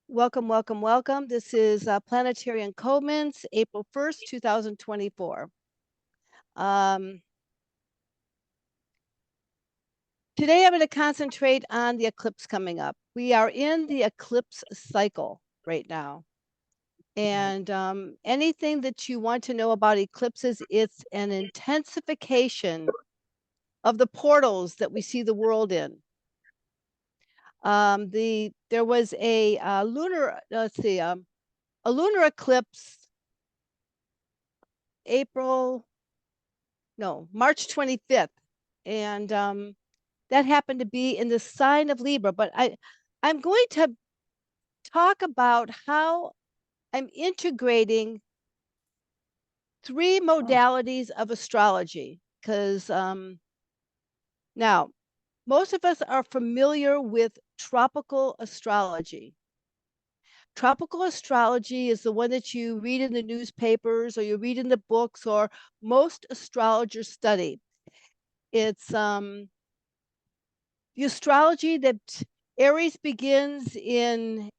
Welcome, welcome, welcome. This is Planetary Encodements, April 1st, 2024. Today I'm going to concentrate on the eclipse coming up. We are in the eclipse cycle right now. And anything that you want to know about eclipses, it's an intensification of the portals that we see the world in. There was a lunar eclipse March 25th. And that happened to be in the sign of Libra. But I'm going to talk about how I'm integrating three modalities of astrology. Because now, most of us are familiar with tropical astrology. Tropical astrology is the one that you read in the newspapers or you read in the books or most astrologers study. It's the astrology that Aries begins in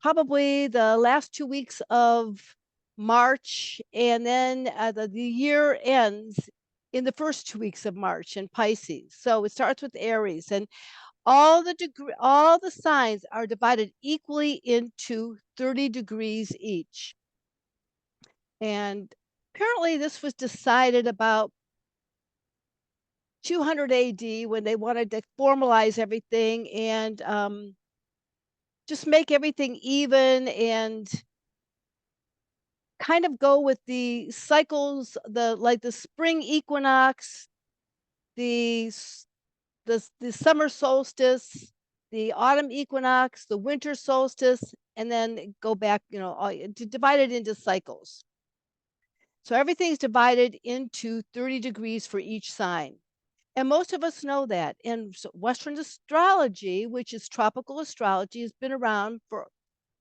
probably the last 2 weeks of March, and then the year ends in the first 2 weeks of March in Pisces. So it starts with Aries, and all the signs are divided equally into 30 degrees each. And apparently this was decided about 200 AD when they wanted to formalize everything and just make everything even and kind of go with the cycles, like the spring equinox, the summer solstice, the autumn equinox, the winter solstice, and then go back, to divide it into cycles. So everything's divided into 30 degrees for each sign. And most of us know that. And so Western astrology, which is tropical astrology, has been around for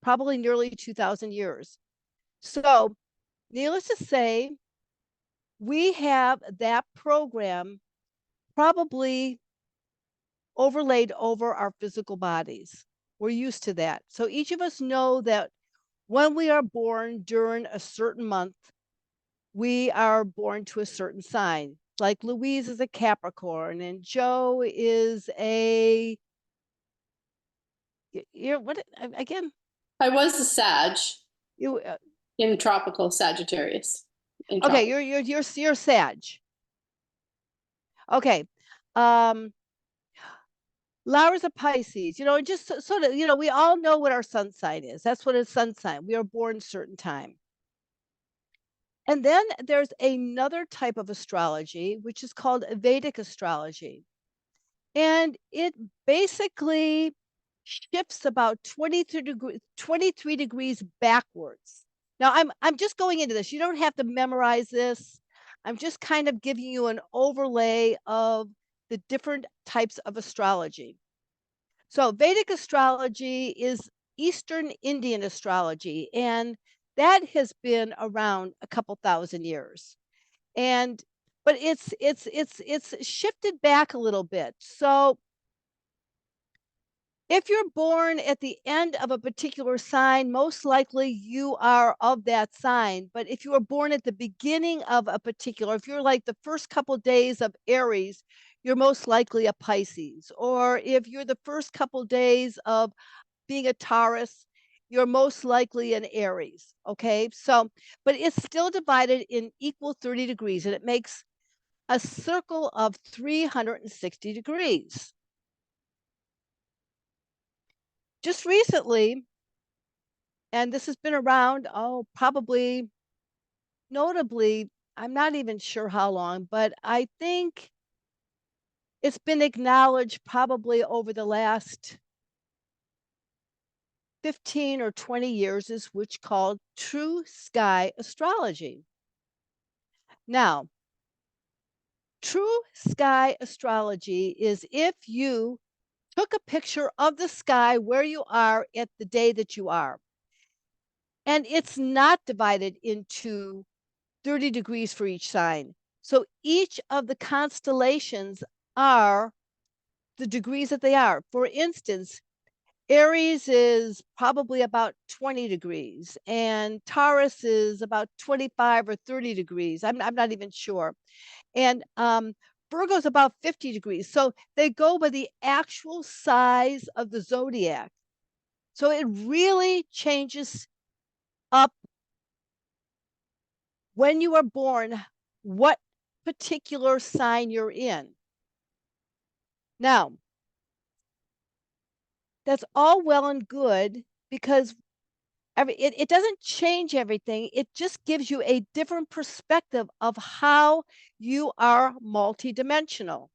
probably nearly 2,000 years. So, needless to say, we have that program probably overlaid over our physical bodies. We're used to that. So each of us know that when we are born during a certain month, we are born to a certain sign. Like Louise is a Capricorn and Joe is you're what again? I was a Sag You in tropical Sagittarius. okay, you're Sag. Okay. Laura's a Pisces, just sort of, we all know what our sun sign is. That's what a sun sign. We are born a certain time. And then there's another type of astrology, which is called Vedic astrology. And it basically shifts about 23 degrees backwards. Now, I'm just going into this. You don't have to memorize this. I'm just kind of giving you an overlay of the different types of astrology. So Vedic astrology is Eastern Indian astrology, and that has been around a couple thousand years. But it's shifted back a little bit. So if you're born at the end of a particular sign, most likely you are of that sign. But if you were born at the beginning of a particular, if you're like the first couple of days of Aries, you're most likely a Pisces. Or if you're the first couple of days of being a Taurus, you're most likely an Aries. Okay. So, but it's still divided in equal 30 degrees, and it makes a circle of 360 degrees. Just recently, and this has been around, probably notably, I'm not even sure how long, but I think it's been acknowledged probably over the last 15 or 20 years is which called true sky astrology. Now, true sky astrology is if you took a picture of the sky where you are at the day that you are. And it's not divided into 30 degrees for each sign. So each of the constellations are the degrees that they are. For instance, Aries is probably about 20 degrees, and Taurus is about 25 or 30 degrees. I'm not even sure. And Virgo's about 50 degrees. So they go by the actual size of the zodiac. So it really changes up when you are born, what particular sign you're in. Now, that's all well and good because it doesn't change everything. It just gives you a different perspective of how you are multidimensional.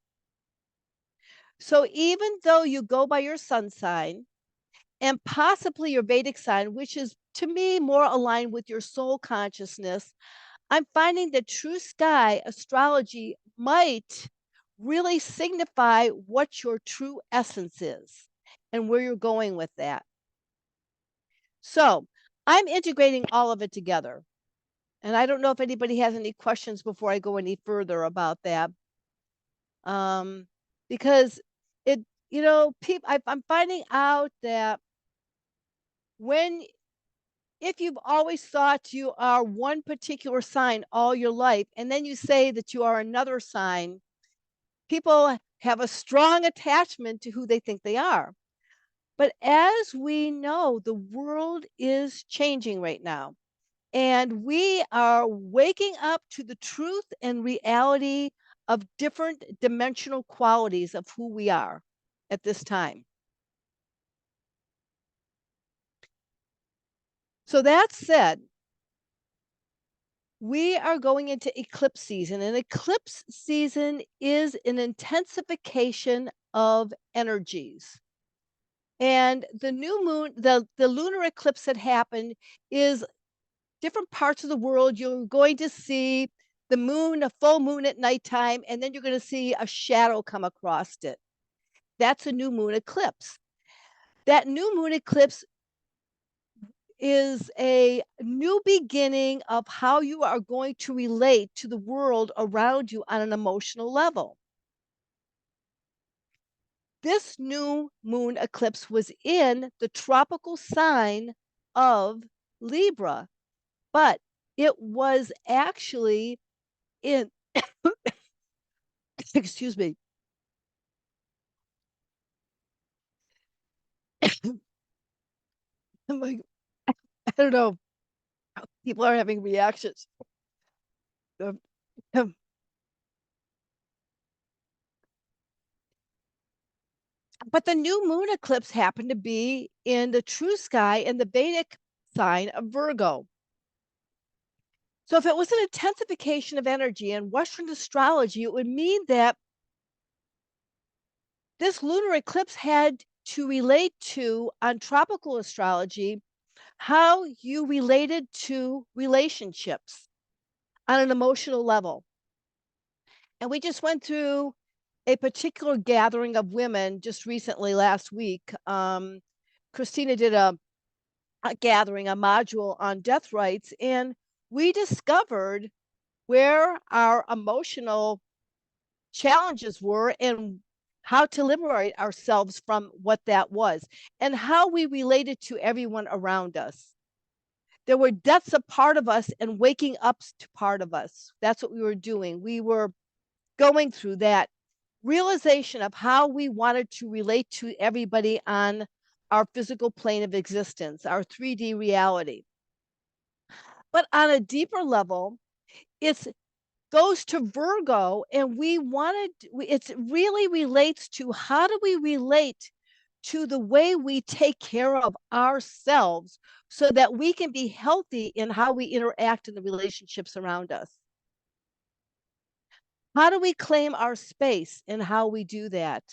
So even though you go by your sun sign and possibly your Vedic sign, which is to me more aligned with your soul consciousness, I'm finding that true sky astrology might really signify what your true essence is and where you're going with that. So I'm integrating all of it together. And I don't know if anybody has any questions before I go any further about that. Because it, people, I'm finding out that when if you've always thought you are one particular sign all your life, and then you say that you are another sign, people have a strong attachment to who they think they are. But as we know, the world is changing right now, and we are waking up to the truth and reality of different dimensional qualities of who we are at this time. So that said, we are going into eclipse season, and eclipse season is an intensification of energies. And the new moon, the lunar eclipse that happened is different parts of the world. You're going to see the moon, a full moon at nighttime, and then you're going to see a shadow come across it. That's a new moon eclipse. That new moon eclipse is a new beginning of how you are going to relate to the world around you on an emotional level. This new moon eclipse was in the tropical sign of Libra, but it was actually in, excuse me, I'm like, I don't know, people are having reactions. Um, um, But the new moon eclipse happened to be in the true sky in the Vedic sign of Virgo. So if it was an intensification of energy in Western astrology, it would mean that this lunar eclipse had to relate to, on tropical astrology, how you related to relationships on an emotional level. And we just went through a particular gathering of women just recently last week. Christina did a gathering, a module on death rights, and we discovered where our emotional challenges were and how to liberate ourselves from what that was and how we related to everyone around us. There were deaths of part of us and waking up to part of us. That's what we were doing. We were going through that realization of how we wanted to relate to everybody on our physical plane of existence, our 3D reality. But on a deeper level, it's goes to Virgo, and it really relates to how do we relate to the way we take care of ourselves so that we can be healthy in how we interact in the relationships around us. How do we claim our space and how we do that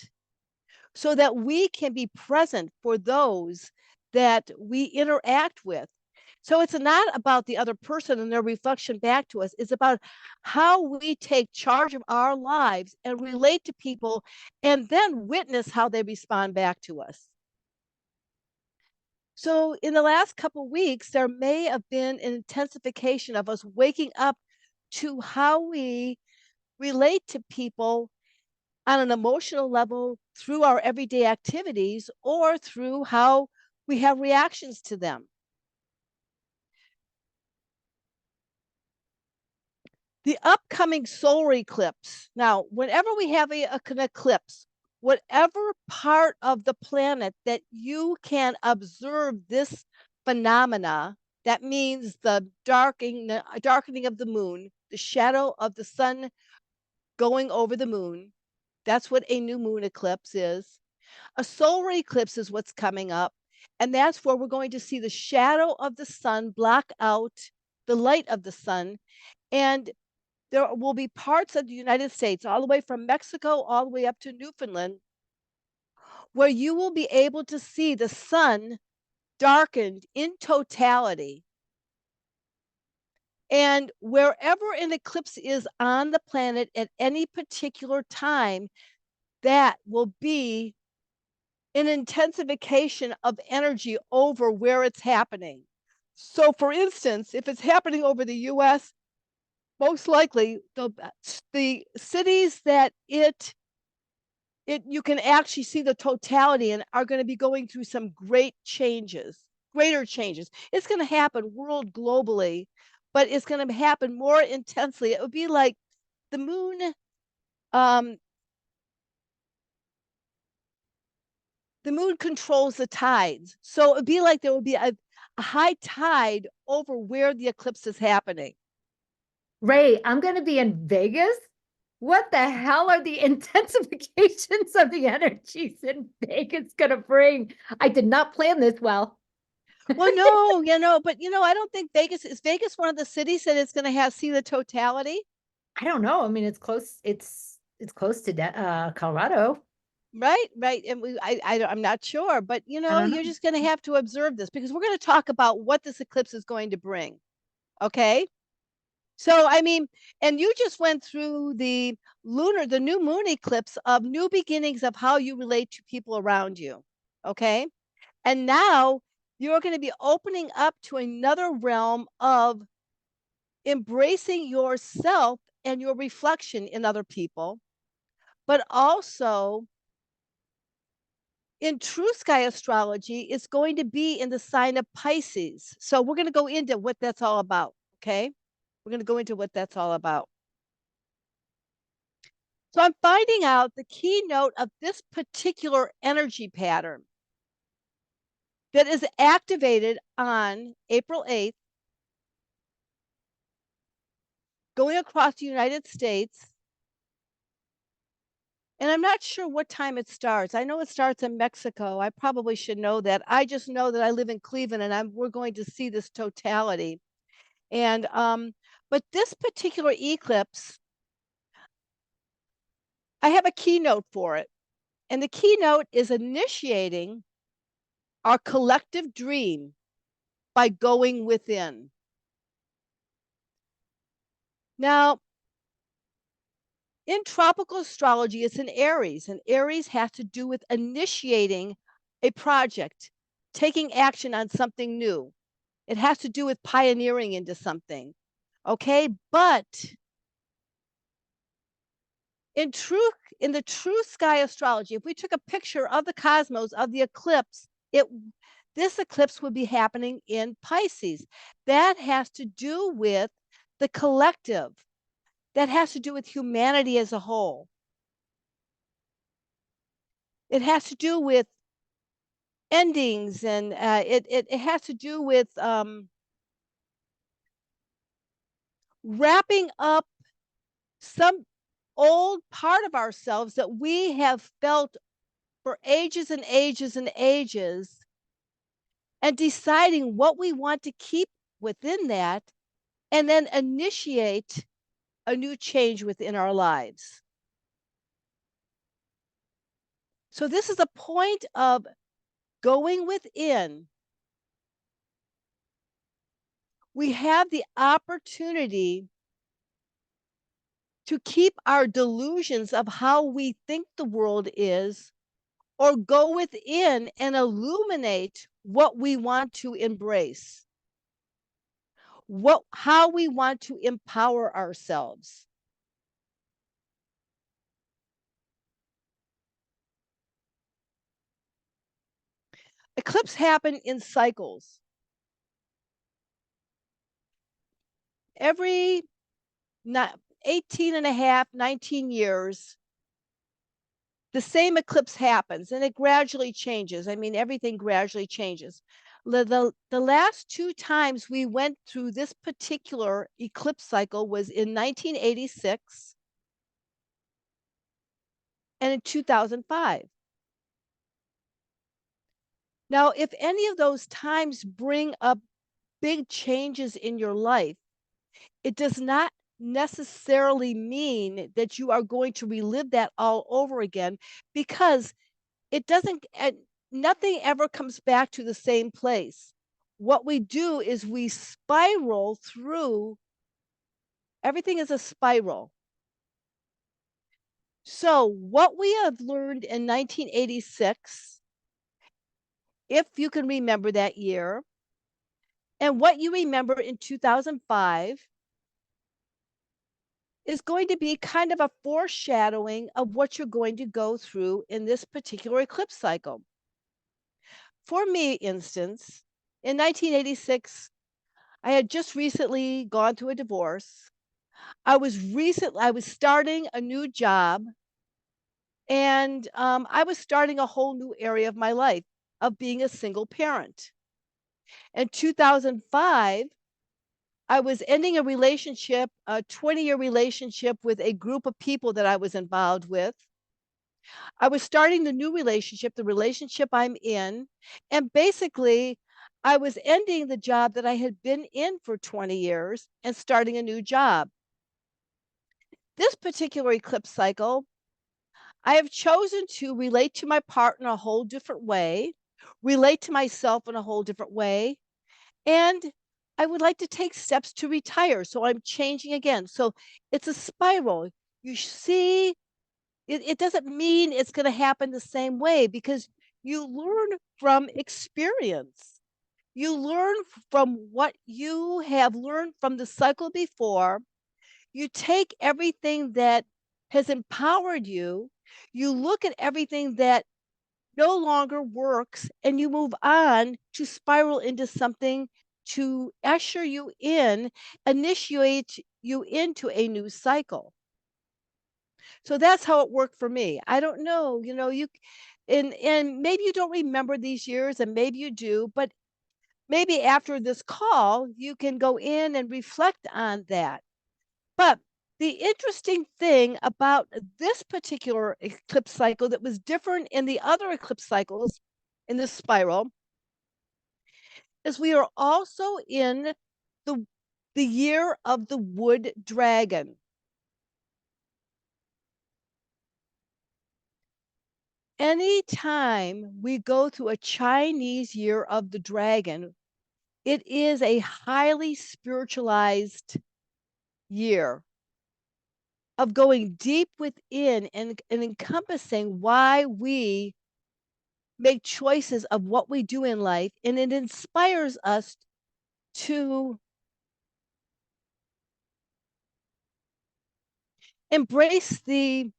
so that we can be present for those that we interact with? So it's not about the other person and their reflection back to us. It's about how we take charge of our lives and relate to people and then witness how they respond back to us. So in the last couple of weeks, there may have been an intensification of us waking up to how we relate to people on an emotional level through our everyday activities or through how we have reactions to them. The upcoming solar eclipse. Now, whenever we have an eclipse, whatever part of the planet that you can observe this phenomena, that means the darkening of the moon, the shadow of the sun going over the moon. That's what a new moon eclipse is. A solar eclipse is what's coming up, and that's where we're going to see the shadow of the sun block out the light of the sun. And there will be parts of the United States, all the way from Mexico all the way up to Newfoundland, where you will be able to see the sun darkened in totality. And wherever an eclipse is on the planet at any particular time, that will be an intensification of energy over where it's happening. So, for instance, if it's happening over the US, most likely the cities that you can actually see the totality and are going to be going through some greater changes. It's going to happen world globally, but it's going to happen more intensely. It would be like the moon. Um, the moon controls the tides, so it'd be like there would be a high tide over where the eclipse is happening. Ray, I'm going to be in Vegas. What the hell are the intensifications of the energies in Vegas going to bring? I did not plan this well. Well, no, but I don't think Vegas is one of the cities that is going to see the totality. I don't know. I mean, it's close. It's close to Colorado. Right. And I'm not sure, but you're just going to have to observe this because we're going to talk about what this eclipse is going to bring. Okay. So, I mean, and you just went through the new moon eclipse of new beginnings of how you relate to people around you. Okay. And now you're going to be opening up to another realm of embracing yourself and your reflection in other people, but also in true sky astrology, it's going to be in the sign of Pisces. So we're going to go into what that's all about. Okay. We're going to go into what that's all about. So I'm finding out the keynote of this particular energy pattern that is activated on April 8th, going across the United States. And I'm not sure what time it starts. I know it starts in Mexico. I probably should know that. I just know that I live in Cleveland and we're going to see this totality. And but this particular eclipse, I have a keynote for it. And the keynote is initiating our collective dream by going within. Now, in tropical astrology, it's in Aries, and Aries has to do with initiating a project, taking action on something new. It has to do with pioneering into something. Okay, but in the true sky astrology, if we took a picture of the cosmos of the eclipse, this eclipse would be happening in Pisces. That has to do with the collective. That has to do with humanity as a whole. It has to do with endings, and it has to do with wrapping up some old part of ourselves that we have felt for ages and ages and ages, and deciding what we want to keep within that, and then initiate a new change within our lives. So this is a point of going within. We have the opportunity to keep our delusions of how we think the world is, or go within and illuminate what we want to embrace, how we want to empower ourselves. Eclipses happen in cycles. Every 18 and a half, 19 years, the same eclipse happens and it gradually changes. I mean, everything gradually changes. The last two times we went through this particular eclipse cycle was in 1986 and in 2005. Now, if any of those times bring up big changes in your life, it does not necessarily mean that you are going to relive that all over again, because it doesn't, nothing ever comes back to the same place. What we do is we spiral through, everything is a spiral. So what we have learned in 1986, if you can remember that year, and what you remember in 2005 is going to be kind of a foreshadowing of what you're going to go through in this particular eclipse cycle. For me, instance, in 1986, I had just recently gone through a divorce. I was starting a new job, and I was starting a whole new area of my life of being a single parent. In 2005, I was ending a relationship, a 20-year relationship with a group of people that I was involved with. I was starting the new relationship, the relationship I'm in, and basically I was ending the job that I had been in for 20 years and starting a new job. This particular eclipse cycle, I have chosen to relate to my partner a whole different way, relate to myself in a whole different way, and I would like to take steps to retire. So I'm changing again. So it's a spiral. You see, it doesn't mean it's going to happen the same way, because you learn from experience. You learn from what you have learned from the cycle before. You take everything that has empowered you, you look at everything that no longer works, and you move on to spiral into something to usher you in, initiate you into a new cycle. So that's how it worked for me. I don't know, you and maybe you don't remember these years, and maybe you do, but maybe after this call you can go in and reflect on that. But the interesting thing about this particular eclipse cycle that was different in the other eclipse cycles in this spiral is we are also in the year of the wood dragon. Anytime we go through a Chinese year of the dragon, it is a highly spiritualized year of going deep within and encompassing why we make choices of what we do in life, and it inspires us to embrace I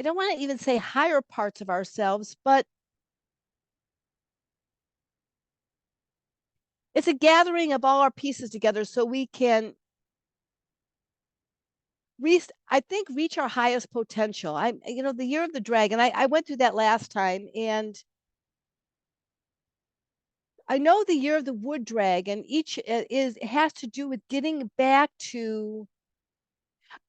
don't want to even say higher parts of ourselves, but it's a gathering of all our pieces together so we can I think reach our highest potential. The year of the dragon, I went through that last time, and I know the year of the wood dragon each has to do with getting back to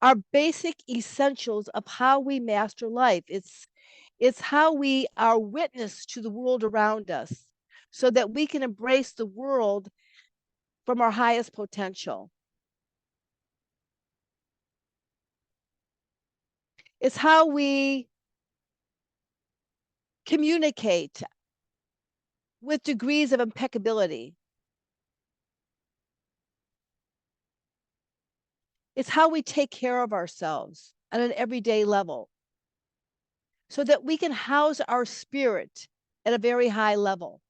our basic essentials of how we master life. It's how we are witness to the world around us so that we can embrace the world from our highest potential. It's how we communicate with degrees of impeccability. It's how we take care of ourselves on an everyday level so that we can house our spirit at a very high level.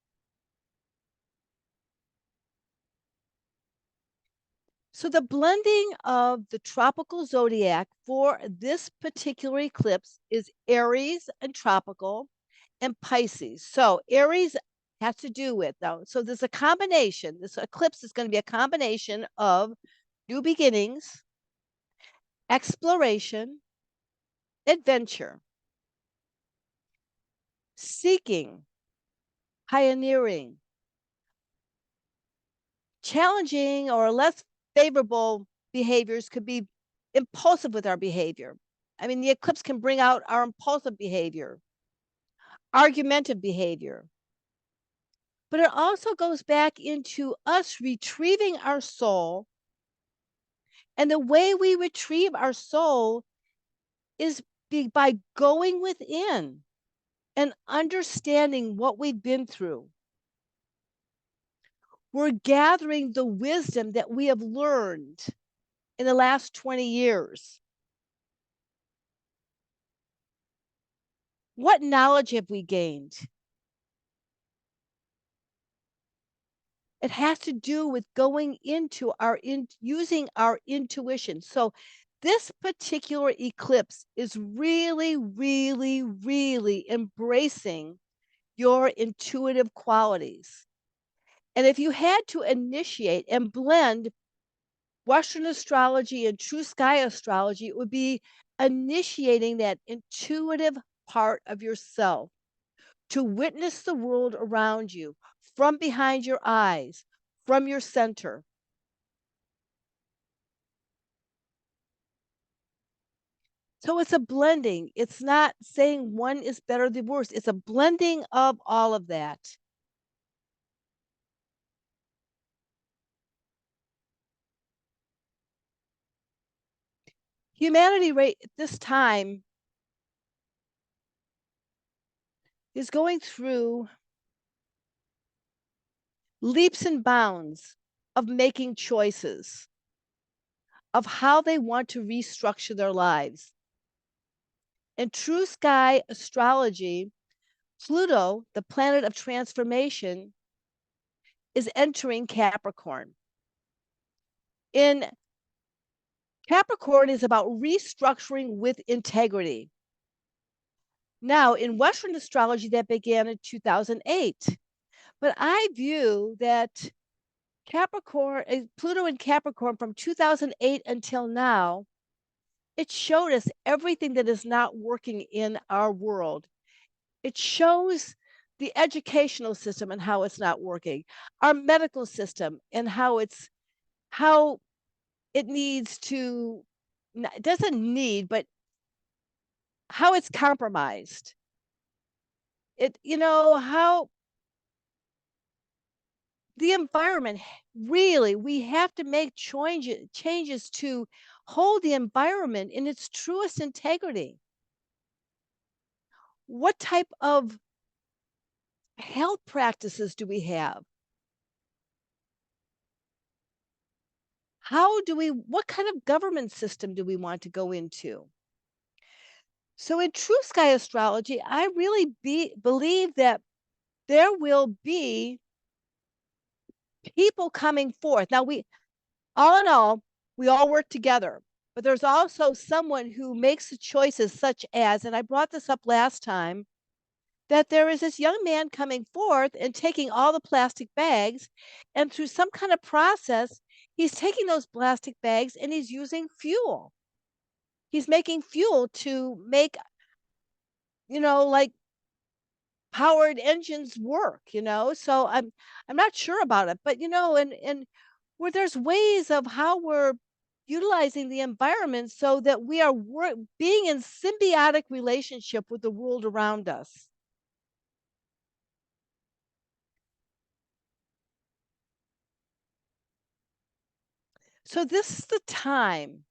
So the blending of the tropical zodiac for this particular eclipse is Aries and tropical and Pisces. So Aries has to do with though. So there's a combination. This eclipse is going to be a combination of new beginnings, exploration, adventure, seeking, pioneering, challenging or less favorable behaviors could be impulsive with our behavior. I mean, the eclipse can bring out our impulsive behavior, argumentative behavior. But it also goes back into us retrieving our soul. And the way we retrieve our soul is by going within and understanding what we've been through. We're gathering the wisdom that we have learned in the last 20 years. What knowledge have we gained? It has to do with going into using our intuition. So this particular eclipse is really, really, really embracing your intuitive qualities. And if you had to initiate and blend Western astrology and true sky astrology, it would be initiating that intuitive part of yourself to witness the world around you from behind your eyes, from your center. So it's a blending. It's not saying one is better than worse. It's a blending of all of that. Humanity right at this time is going through leaps and bounds of making choices of how they want to restructure their lives. In true sky astrology, Pluto, the planet of transformation, is entering Capricorn. In Capricorn is about restructuring with integrity. Now, in Western astrology, that began in 2008. But I view that Capricorn, Pluto in Capricorn from 2008 until now, it showed us everything that is not working in our world. It shows the educational system and how it's not working, our medical system and how it needs to, it doesn't need, but how it's compromised. How the environment, really, we have to make changes to hold the environment in its truest integrity. What type of health practices do we have? What kind of government system do we want to go into? So in true sky astrology, I really believe that there will be people coming forth. Now, all in all, we all work together, but there's also someone who makes the choices such as, and I brought this up last time, that there is this young man coming forth and taking all the plastic bags, and through some kind of process, he's taking those plastic bags and he's using fuel. He's making fuel to make, like powered engines work, so I'm not sure about it, but and where there's ways of how we're utilizing the environment so that we are being in symbiotic relationship with the world around us. So this is the time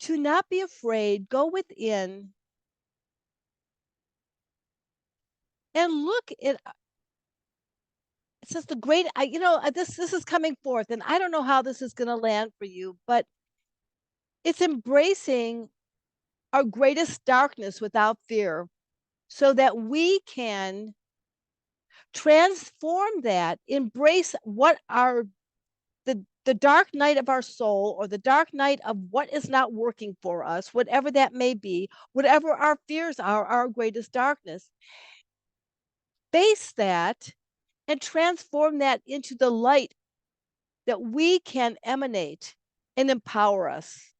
to not be afraid, go within and look at, it says the great, this is coming forth, and I don't know how this is going to land for you, but it's embracing our greatest darkness without fear so that we can transform that, embrace what the the dark night of our soul, or the dark night of what is not working for us, whatever that may be, whatever our fears are, our greatest darkness, face that and transform that into the light that we can emanate and empower us.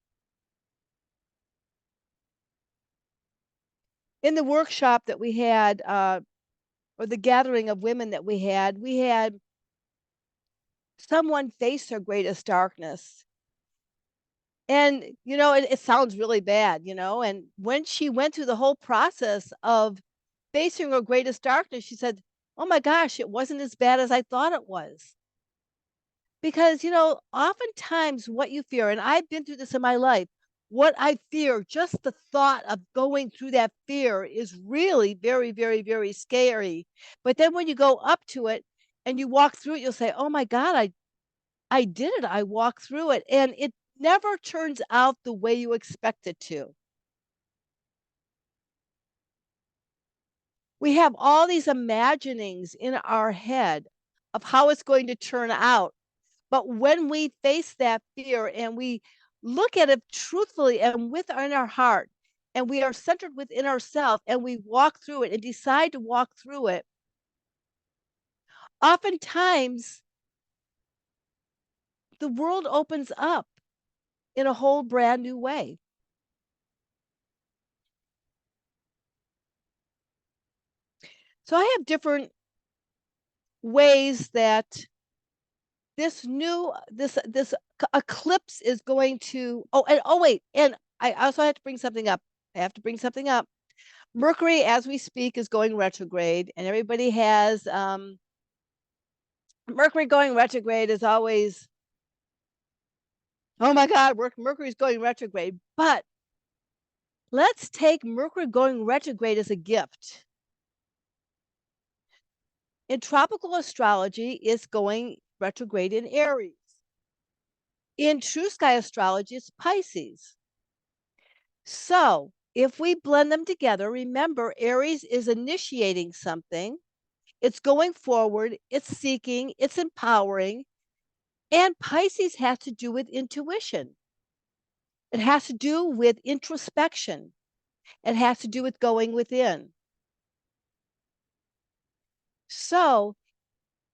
In the workshop that we had, or the gathering of women that we had someone face their greatest darkness. And, it sounds really bad, and when she went through the whole process of facing her greatest darkness, she said, "Oh my gosh, it wasn't as bad as I thought it was." Because, oftentimes what you fear, and I've been through this in my life, what I fear, just the thought of going through that fear is really very, very, very scary. But then when you go up to it and you walk through it, you'll say, "Oh my God, I did it. I walked through it." And it never turns out the way you expect it to. We have all these imaginings in our head of how it's going to turn out. But when we face that fear and we look at it truthfully and within our heart, and we are centered within ourselves and we walk through it and decide to walk through it, oftentimes the world opens up in a whole brand new way. So I have different ways that this eclipse is going to, wait, and I also have to bring something up. I have to bring something up. Mercury, as we speak, is going retrograde, and everybody has Mercury going retrograde is always, oh my God, Mercury's going retrograde. But let's take Mercury going retrograde as a gift. In tropical astrology, it's going retrograde in Aries. In true sky astrology, it's Pisces. So if we blend them together, remember, Aries is initiating something. It's going forward, it's seeking, it's empowering. And Pisces has to do with intuition. It has to do with introspection. It has to do with going within. So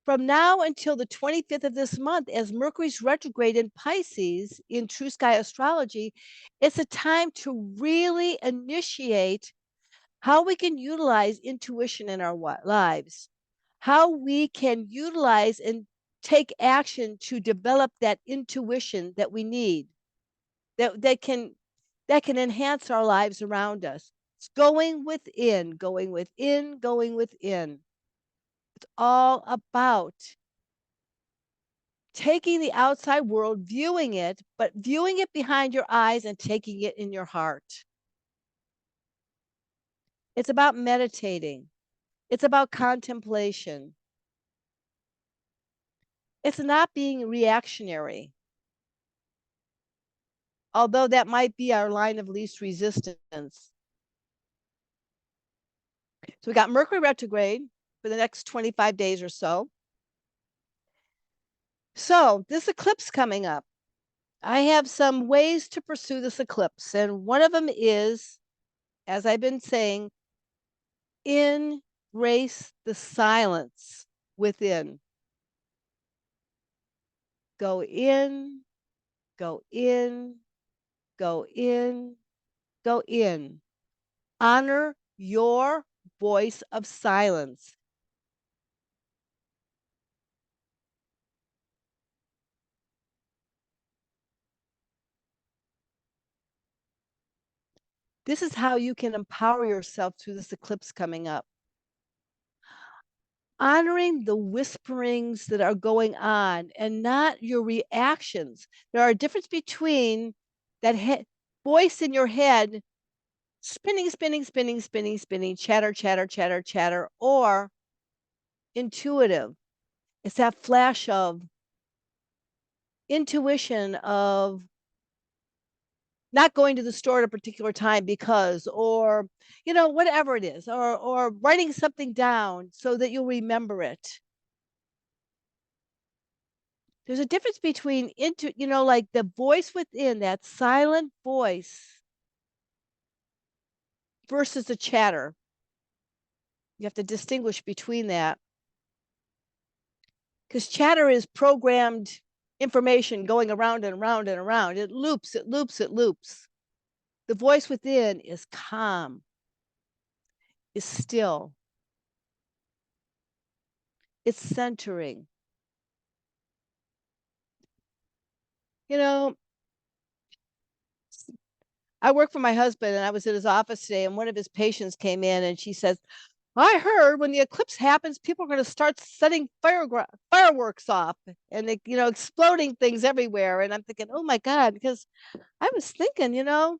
from now until the 25th of this month, as Mercury's retrograde in Pisces in true sky astrology, it's a time to really initiate how we can utilize intuition in our lives, how we can utilize and take action to develop that intuition that we need, that can enhance our lives around us. It's going within, going within, going within. It's all about taking the outside world, viewing it, but viewing it behind your eyes and taking it in your heart. It's about meditating. It's about contemplation. It's not being reactionary, although that might be our line of least resistance. So we got Mercury retrograde for the next 25 days or so. So this eclipse coming up, I have some ways to pursue this eclipse. And one of them is, as I've been saying, embrace the silence within. Go in, go in, go in, go in. Honor your voice of silence. This is how you can empower yourself through this eclipse coming up. Honoring the whisperings that are going on and not your reactions. There are a difference between that voice in your head spinning, spinning, spinning, spinning, spinning, chatter, chatter, chatter, chatter, or intuitive. It's that flash of intuition of not going to the store at a particular time because, or, whatever it is, or writing something down so that you'll remember it. There's a difference between like the voice within, that silent voice versus the chatter. You have to distinguish between that. Because chatter is programmed information going around and around and around. It loops, it loops, it loops. The voice within is calm, is still. It's centering. You know, I work for my husband, and I was at his office today, and one of his patients came in, and she says, I heard when the eclipse happens, people are going to start setting fireworks off and they, exploding things everywhere. And I'm thinking, oh my God, because I was thinking, I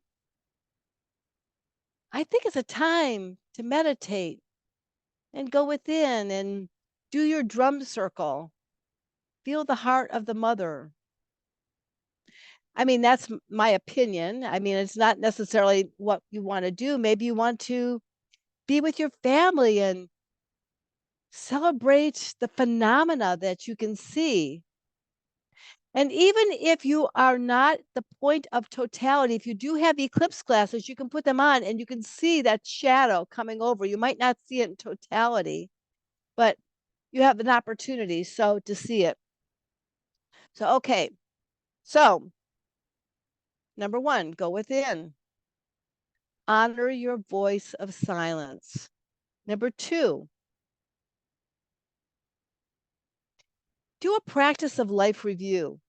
think it's a time to meditate and go within and do your drum circle. Feel the heart of the mother. I mean, that's my opinion. I mean, it's not necessarily what you want to do. Maybe you want to be with your family and celebrate the phenomena that you can see. And even if you are not the point of totality, if you do have eclipse glasses, you can put them on and you can see that shadow coming over. You might not see it in totality, but you have an opportunity to see it. So, okay. So, number 1, go within. Honor your voice of silence. Number 2, do a practice of life review.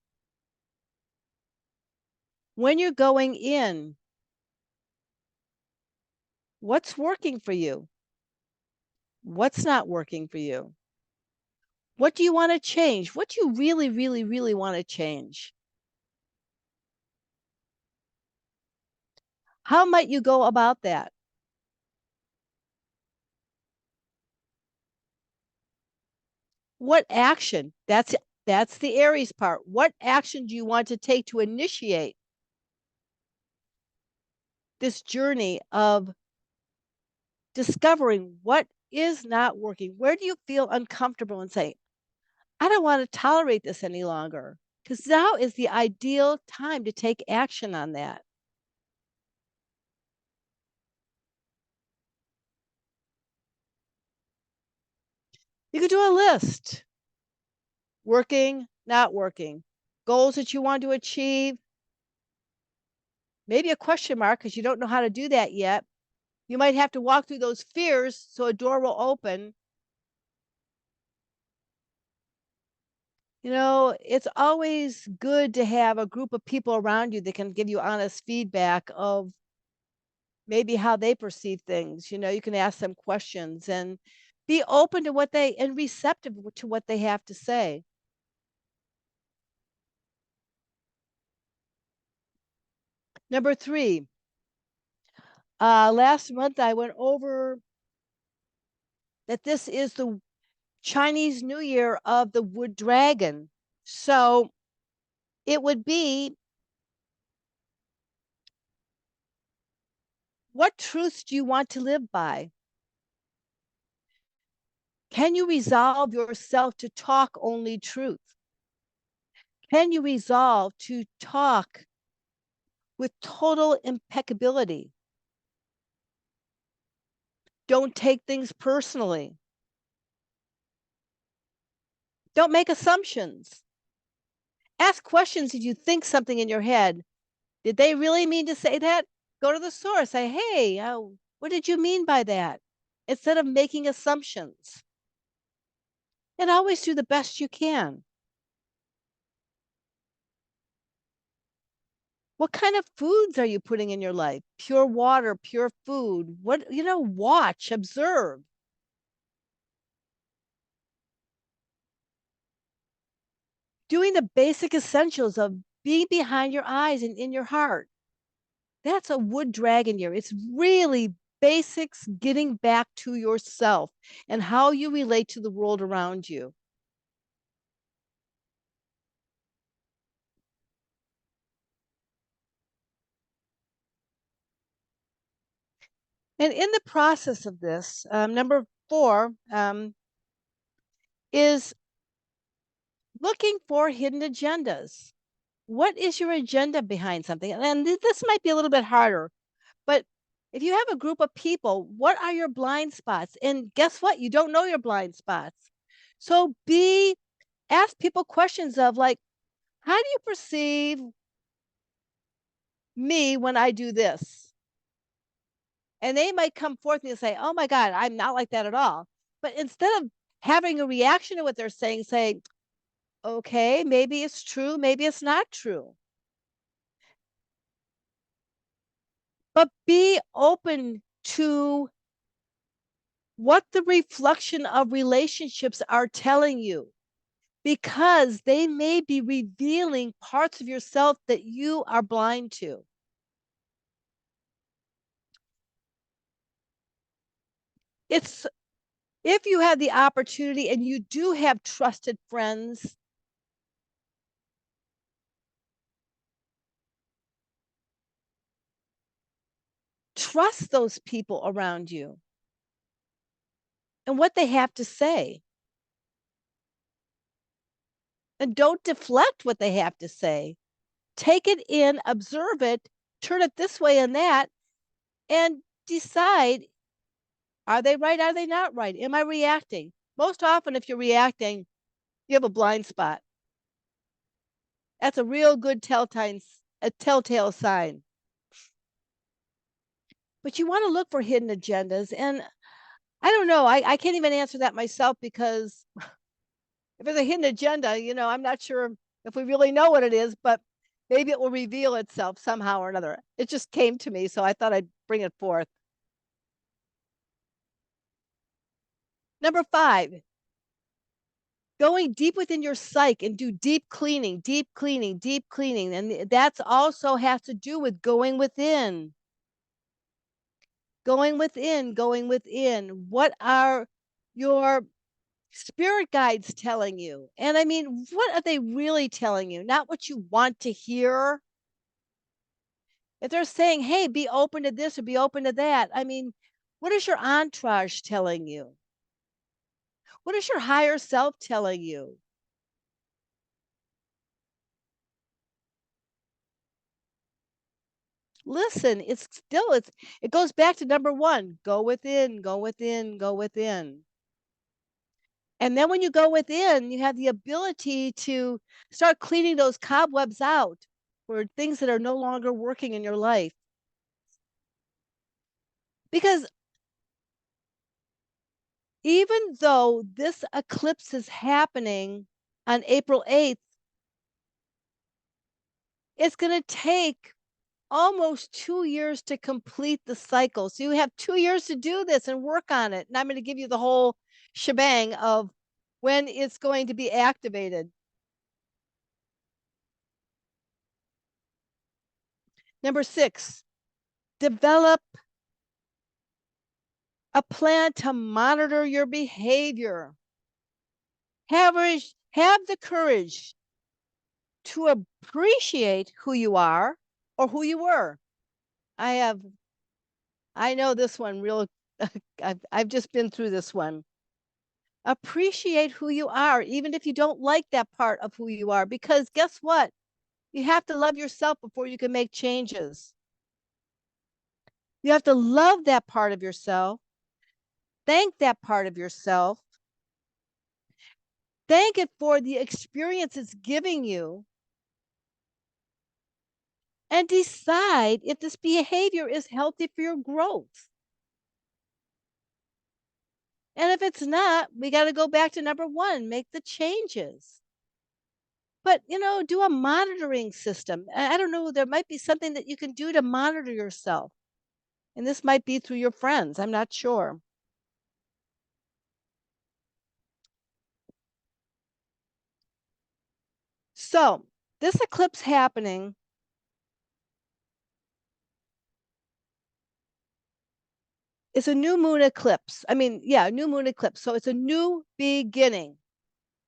When you're going in, what's working for you? What's not working for you? What do you want to change? What do you really, really, really want to change? How might you go about that? What action? That's the Aries part. What action do you want to take to initiate this journey of discovering what is not working? Where do you feel uncomfortable and say, I don't want to tolerate this any longer? Because now is the ideal time to take action on that. You could do a list. Working, not working. Goals that you want to achieve. Maybe a question mark because you don't know how to do that yet. You might have to walk through those fears so a door will open. It's always good to have a group of people around you that can give you honest feedback of maybe how they perceive things. You can ask them questions and be open to and receptive to what they have to say. Number 3, last month I went over that this is the Chinese New Year of the wood dragon. So it would be, what truths do you want to live by? Can you resolve yourself to talk only truth? Can you resolve to talk with total impeccability? Don't take things personally. Don't make assumptions. Ask questions if you think something in your head. Did they really mean to say that? Go to the source. Say, hey, what did you mean by that? Instead of making assumptions. And always do the best you can. What kind of foods are you putting in your life? Pure water, pure food. Watch, observe. Doing the basic essentials of being behind your eyes and in your heart. That's a wood dragon year. It's really basics, getting back to yourself and how you relate to the world around you. And in the process of this, number 4 is looking for hidden agendas. What is your agenda behind something? And this might be a little bit harder, but if you have a group of people, what are your blind spots? And guess what? You don't know your blind spots. So ask people questions of like, how do you perceive me when I do this? And they might come forth and say, oh my God, I'm not like that at all. But instead of having a reaction to what they're saying, say, okay, maybe it's true, maybe it's not true. But be open to what the reflection of relationships are telling you, because they may be revealing parts of yourself that you are blind to. It's if you have the opportunity and you do have trusted friends, trust those people around you and what they have to say. And don't deflect what they have to say. Take it in, observe it, turn it this way and that, and decide, are they right? Are they not right? Am I reacting? Most often, if you're reacting, you have a blind spot. That's a real good telltale sign. But you want to look for hidden agendas. And I don't know, I can't even answer that myself, because if there's a hidden agenda, I'm not sure if we really know what it is, but maybe it will reveal itself somehow or another. It just came to me, so I thought I'd bring it forth. Number 5, going deep within your psyche and do deep cleaning, deep cleaning, deep cleaning. And that's also has to do with going within. Going within, going within. What are your spirit guides telling you? And I mean, what are they really telling you? Not what you want to hear. If they're saying, hey, be open to this or be open to that, I mean, what is your entourage telling you? What is your higher self telling you? Listen, it goes back to number 1, go within, go within, go within. And then when you go within, you have the ability to start cleaning those cobwebs out for things that are no longer working in your life. Because even though this eclipse is happening on April 8th, it's going to take almost 2 years to complete the cycle. So you have 2 years to do this and work on it. And I'm going to give you the whole shebang of when it's going to be activated. Number 6, develop a plan to monitor your behavior. Have the courage to appreciate who you are or who you were. I know this one real. I've just been through this one. Appreciate who you are, even if you don't like that part of who you are, because guess what? You have to love yourself before you can make changes. You have to love that part of yourself. Thank that part of yourself. Thank it for the experience it's giving you. And decide if this behavior is healthy for your growth. And if it's not, we got to go back to number 1, make the changes. But, do a monitoring system. I don't know, there might be something that you can do to monitor yourself. And this might be through your friends. I'm not sure. So this eclipse happening is a new moon eclipse. New moon eclipse. So it's a new beginning.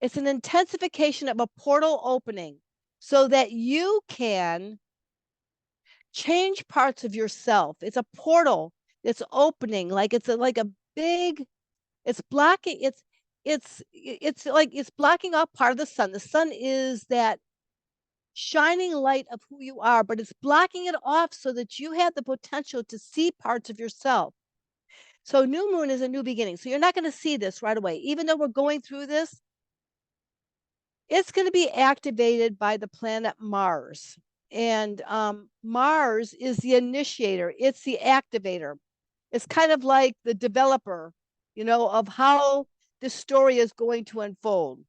It's an intensification of a portal opening so that you can change parts of yourself. It's a portal that's opening, like it's like a big, it's blocking, it's like it's blocking off part of the sun. The sun is that shining light of who you are, but it's blocking it off so that you have the potential to see parts of yourself. So new moon is a new beginning. So you're not going to see this right away. Even though we're going through this, it's going to be activated by the planet Mars. And Mars is the initiator, it's the activator. It's kind of like the developer, of how this story is going to unfold.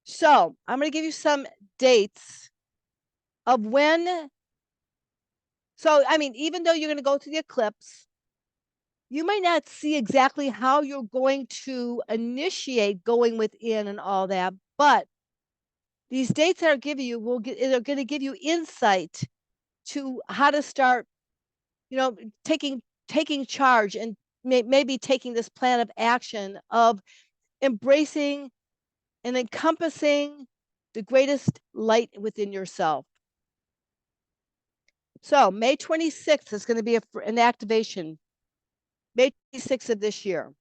So I'm going to give you some dates of when. So, I mean, even though you're going to go through the eclipse, you might not see exactly how you're going to initiate going within and all that, but these dates that are giving you they're going to give you insight to how to start, taking charge and maybe taking this plan of action of embracing and encompassing the greatest light within yourself. So May 26th is going to be an activation, May 26th of this year.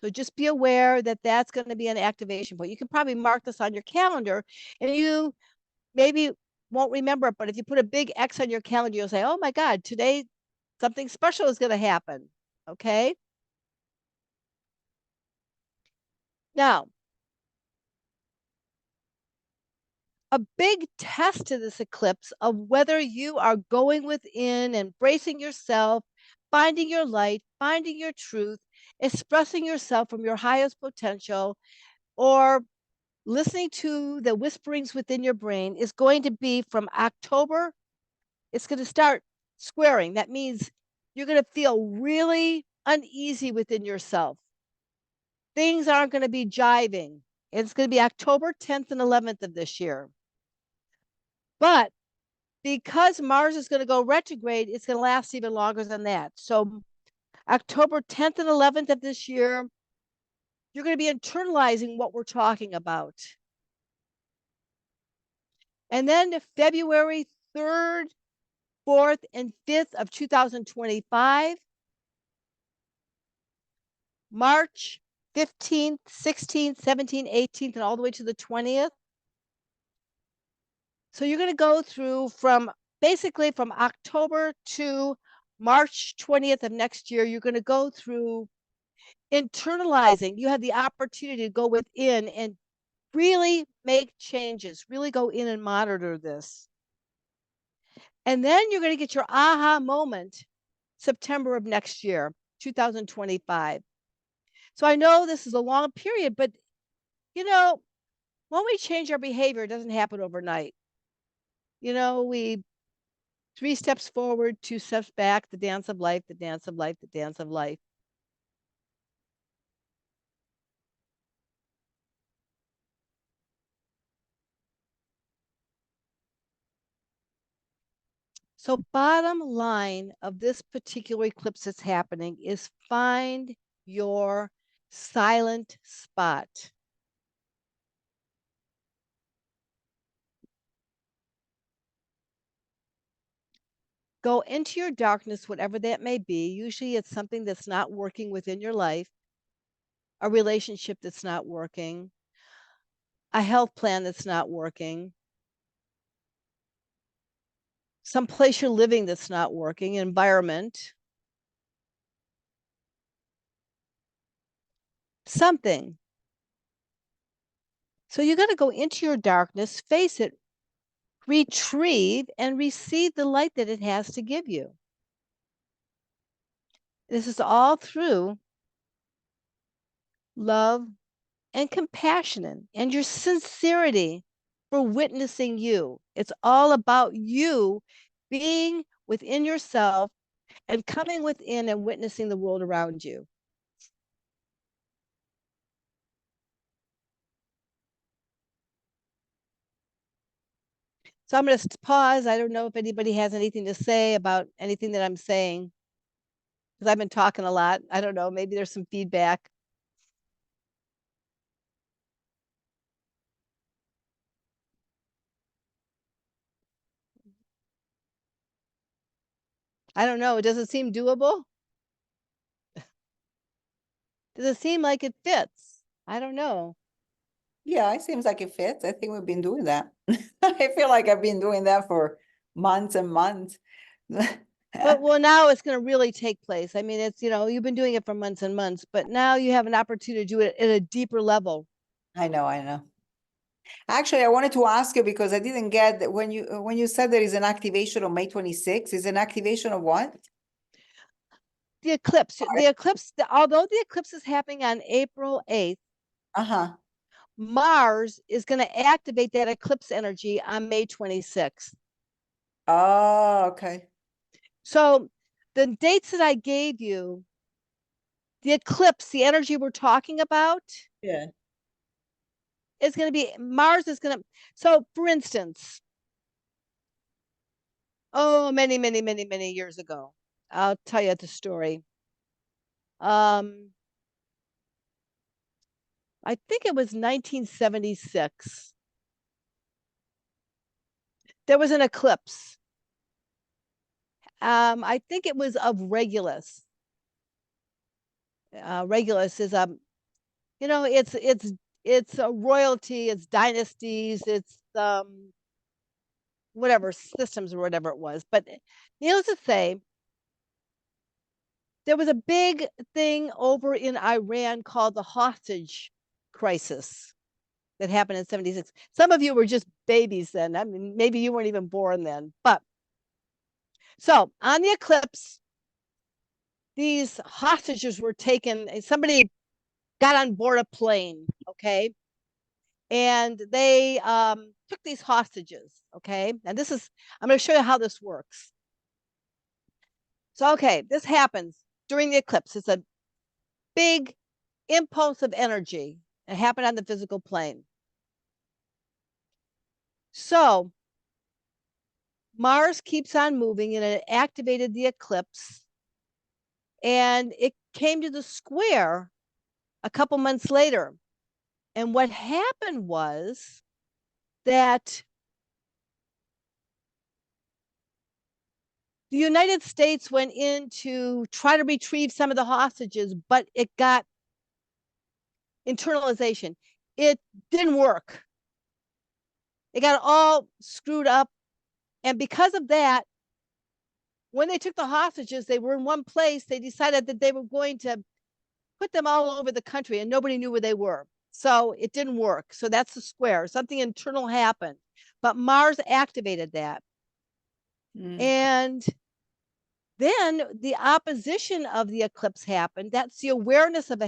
So just be aware that that's going to be an activation point. You can probably mark this on your calendar, and you maybe won't remember it, but if you put a big X on your calendar, you'll say, oh my God, today something special is going to happen. Okay. Now, a big test to this eclipse of whether you are going within, embracing yourself, finding your light, finding your truth, expressing yourself from your highest potential, or listening to the whisperings within your brain is going to be from October. It's going to start squaring. That means you're going to feel really uneasy within yourself. Things aren't going to be jiving. It's going to be October 10th and 11th of this year. But because Mars is going to go retrograde, it's going to last even longer than that. So October 10th and 11th of this year, you're going to be internalizing what we're talking about. And then February 3rd, 4th, and 5th of 2025, March 15th, 16th, 17th, 18th, and all the way to the 20th. So you're going to go through basically from October to March 20th of next year, you're going to go through internalizing. You have the opportunity to go within and really make changes, really go in and monitor this. And then you're going to get your aha moment September of next year, 2025. So I know this is a long period, but when we change our behavior, it doesn't happen overnight. We 3 steps forward, 2 steps back, the dance of life, the dance of life, the dance of life. So bottom line of this particular eclipse that's happening is find your silent spot. Go into your darkness, whatever that may be. Usually it's something that's not working within your life, a relationship that's not working, a health plan that's not working, some place you're living that's not working, environment, something. So you got to go into your darkness, face it, retrieve and receive the light that it has to give you. This is all through love and compassion and your sincerity for witnessing you. It's all about you being within yourself and coming within and witnessing the world around you. So I'm going to pause. I don't know if anybody has anything to say about anything that I'm saying, because I've been talking a lot. I don't know. Maybe there's some feedback. I don't know. Does it seem doable? Does it seem like it fits? I don't know. Yeah, it seems like it fits. I think we've been doing that. I feel like I've been doing that for months and months. But well, now it's going to really take place. I mean, it's, you've been doing it for months and months, but now you have an opportunity to do it at a deeper level. I know, I know. Actually, I wanted to ask you because I didn't get that when you said there is an activation on May 26th, is an activation of what? The eclipse, although the eclipse is happening on April 8th, Uh-huh. Mars is going to activate that eclipse energy on May 26th. Oh, okay. So the dates that I gave you, the eclipse, the energy we're talking about, Yeah. is going to be, Mars is going to, so for instance, many, many, many, many years ago, I'll tell you the story. I think it was 1976. There was an eclipse. I think it was of Regulus. Regulus is it's a royalty, it's dynasties, it's whatever systems or whatever it was. But needless to say, there was a big thing over in Iran called the hostage crisis that happened in 76. Some of you were just babies then. I mean, maybe you weren't even born then. But so on the eclipse, these hostages were taken. Somebody got on board a plane, okay? And they took these hostages, okay? And I'm going to show you how this works. So, okay, this happens during the eclipse. It's a big impulse of energy. It happened on the physical plane. So Mars keeps on moving and it activated the eclipse. And it came to the square a couple months later. And what happened was that the United States went in to try to retrieve some of the hostages, but it got internalization. It didn't work. It got all screwed up. And because of that, when they took the hostages, they were in one place. They decided that they were going to put them all over the country and nobody knew where they were. So it didn't work. So that's the square. Something internal happened. But Mars activated that. And then the opposition of the eclipse happened. That's the awareness of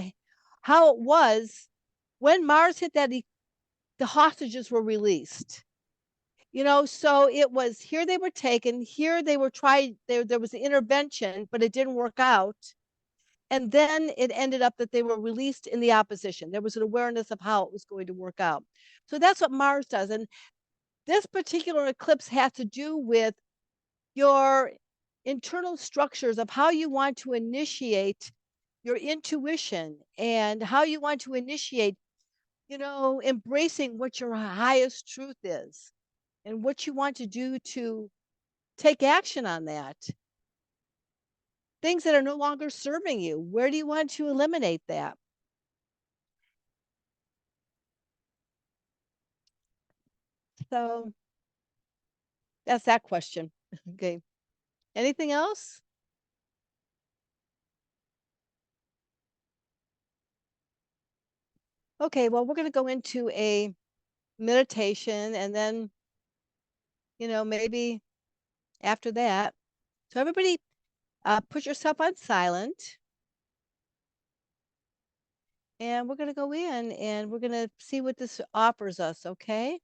how it was when Mars hit that, the hostages were released. So it was here they were taken, here they were tried, there was an intervention, but it didn't work out. And then it ended up that they were released in the opposition. There was an awareness of how it was going to work out. So that's what Mars does. And this particular eclipse has to do with your internal structures of how you want to initiate your intuition and how you want to initiate, embracing what your highest truth is and what you want to do to take action on that. Things that are no longer serving you, where do you want to eliminate that? So that's that question. Okay. Anything else? Okay, well, we're going to go into a meditation and then, maybe after that. So everybody put yourself on silent. And we're going to go in and we're going to see what this offers us, okay?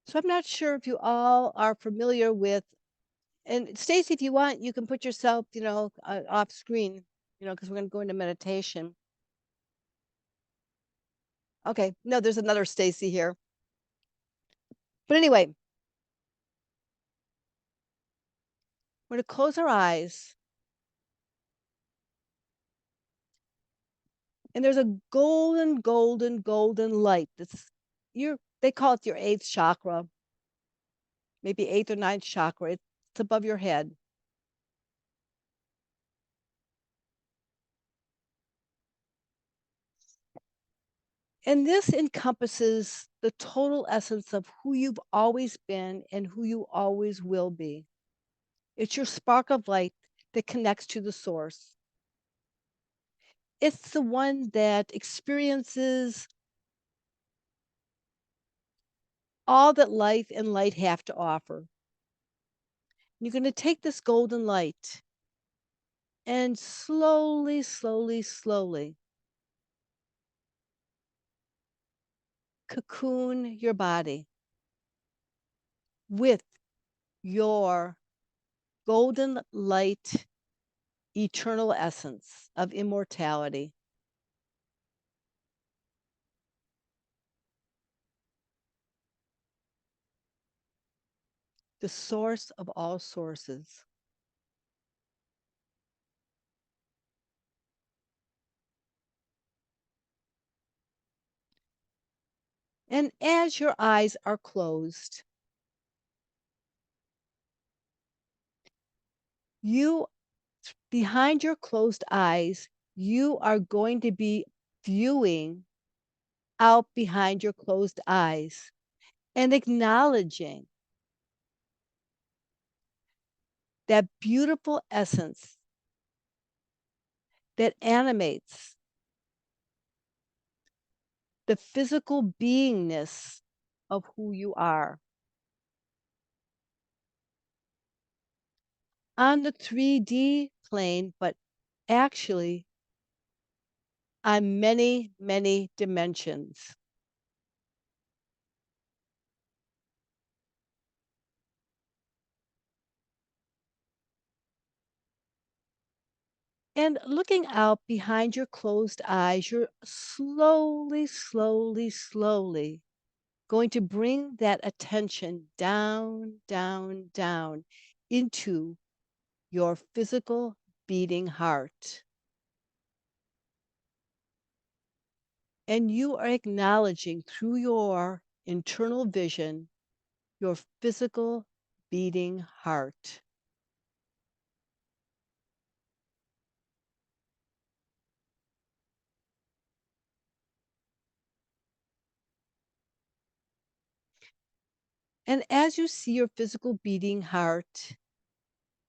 So I'm not sure if you all are familiar with, and Stacy, if you want, you can put yourself, off screen, because we're going to go into meditation. Okay, no, there's another Stacy here. But anyway, we're going to close our eyes. And there's a golden, golden, golden light that's they call it your eighth chakra, maybe eighth or ninth chakra. It's above your head. And this encompasses the total essence of who you've always been and who you always will be. It's your spark of light that connects to the source. It's the one that experiences all that life and light have to offer. You're going to take this golden light and slowly, slowly, slowly cocoon your body with your golden light, eternal essence of immortality. The source of all sources. And as your eyes are closed, behind your closed eyes, you are going to be viewing out behind your closed eyes and acknowledging that beautiful essence that animates the physical beingness of who you are. On the 3D plane, but actually on many, many dimensions. And looking out behind your closed eyes, you're slowly, slowly, slowly going to bring that attention down, down, down into your physical beating heart. And you are acknowledging through your internal vision your physical beating heart. And as you see your physical beating heart,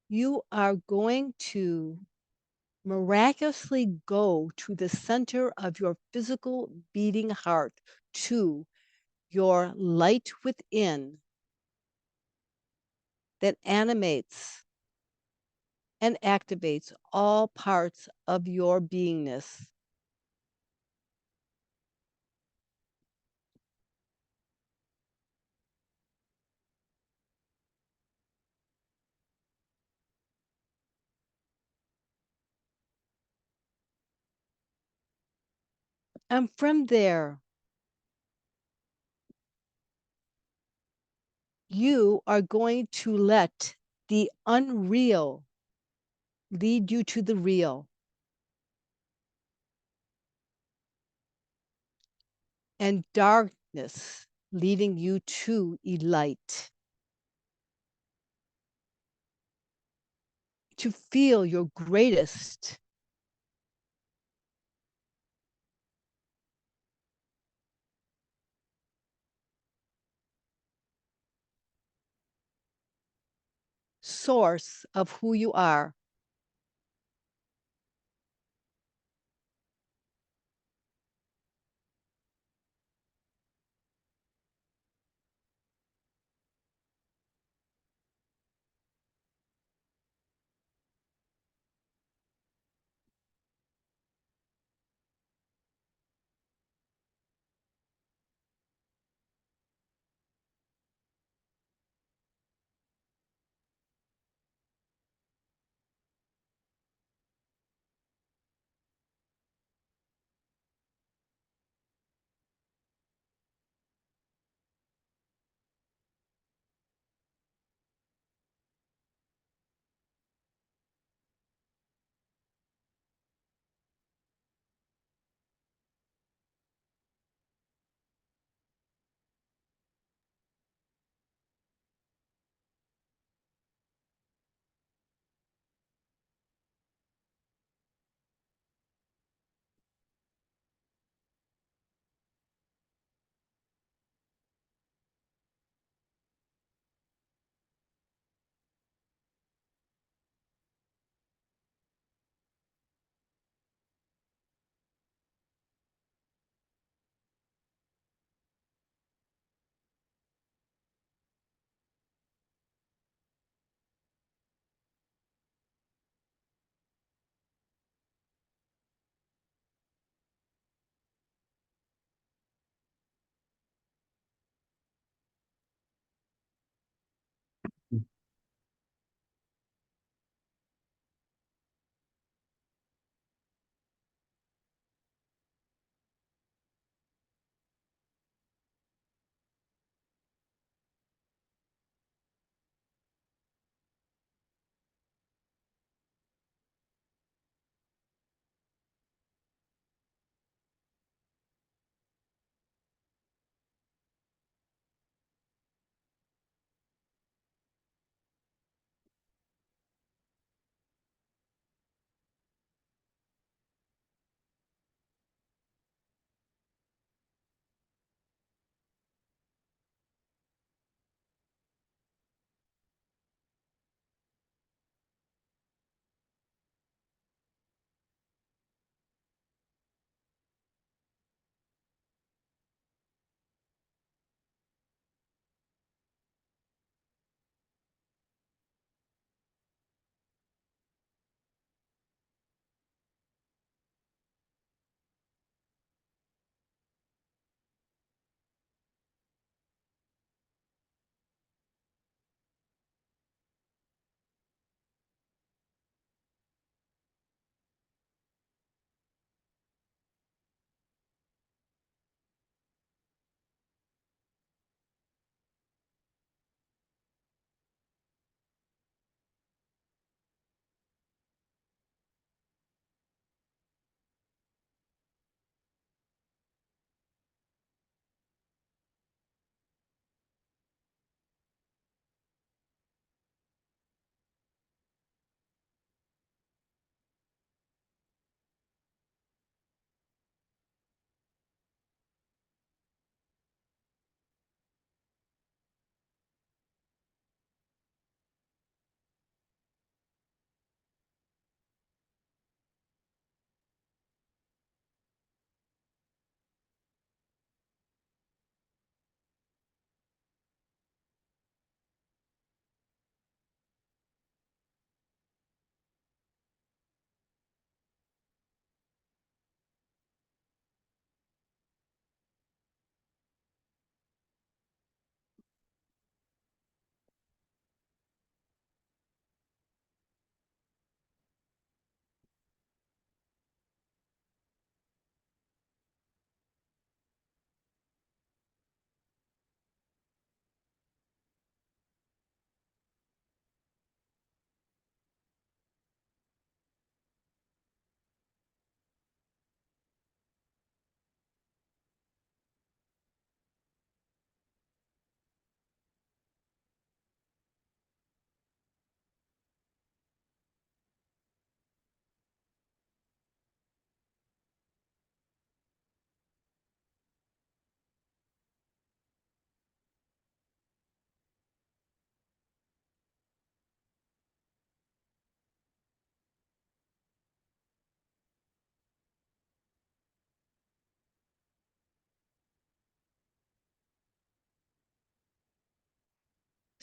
you are going to miraculously go to the center of your physical beating heart, to your light within that animates and activates all parts of your beingness. And from there, you are going to let the unreal lead you to the real. And darkness leading you to a light. To feel your greatest source of who you are.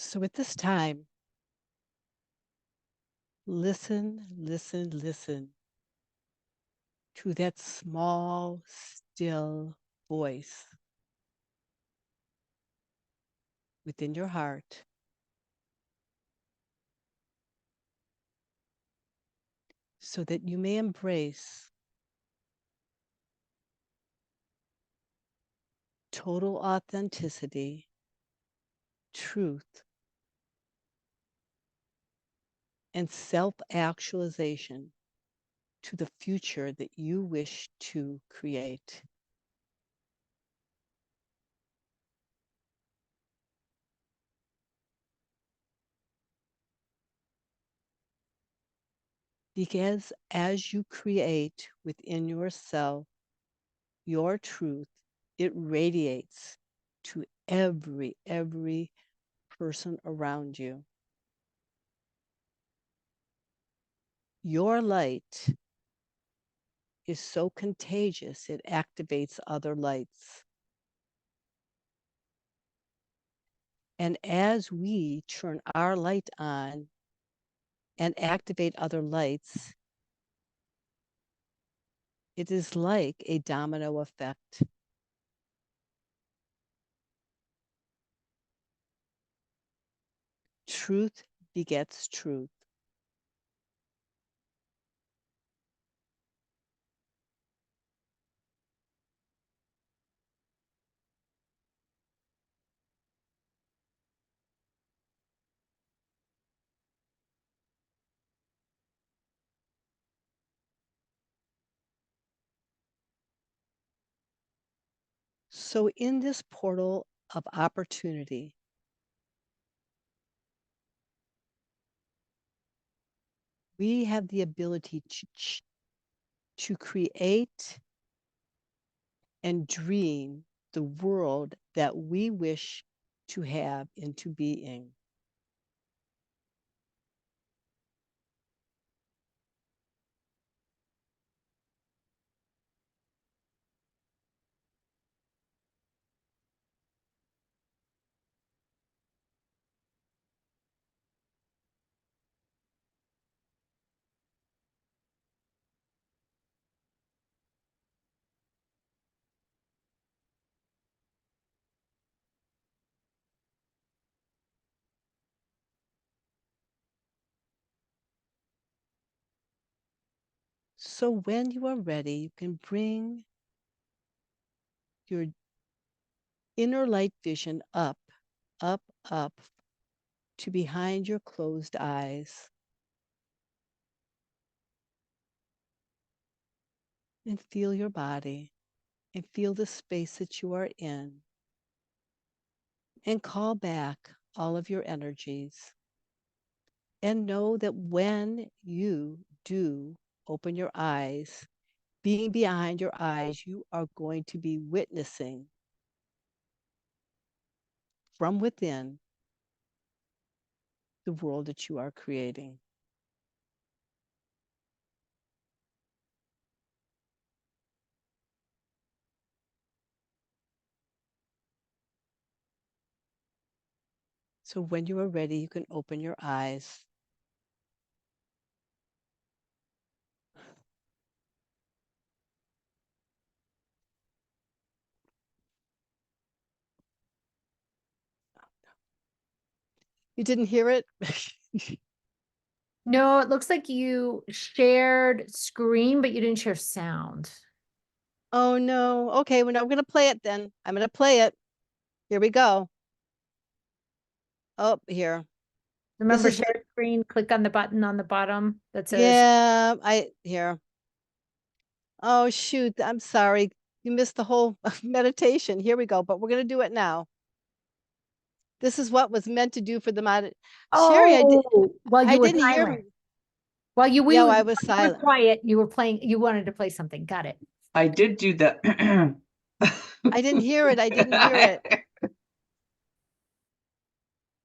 So at this time, listen, listen, listen to that small, still voice within your heart. So that you may embrace total authenticity, truth, and self-actualization to the future that you wish to create. Because as you create within yourself your truth, it radiates to every person around you. Your light is so contagious, it activates other lights. And as we turn our light on and activate other lights, it is like a domino effect. Truth begets truth. So in this portal of opportunity, we have the ability to create and dream the world that we wish to have into being. So when you are ready, you can bring your inner light vision up, up, up to behind your closed eyes. And feel your body and feel the space that you are in. And call back all of your energies. And know that when you do open your eyes, being behind your eyes, you are going to be witnessing from within the world that you are creating. So when you are ready, you can open your eyes. You didn't hear it? No, it looks like you shared screen, but you didn't share sound. Oh no. Okay, well, I'm going to play it then. I'm going to play it. Here we go. Oh, here. Remember, is- share screen, click on the button on the bottom that says, Yeah, here. Oh, shoot. I'm sorry. You missed the whole meditation. Here we go, but we're going to do it now. This is what was meant to do for the mod. Sherry, while I you were didn't hear. silent. While you Yeah, were, I was you were silent. quiet, you were playing, you wanted to play something. Got it. I did do that. I didn't hear it. I didn't hear it.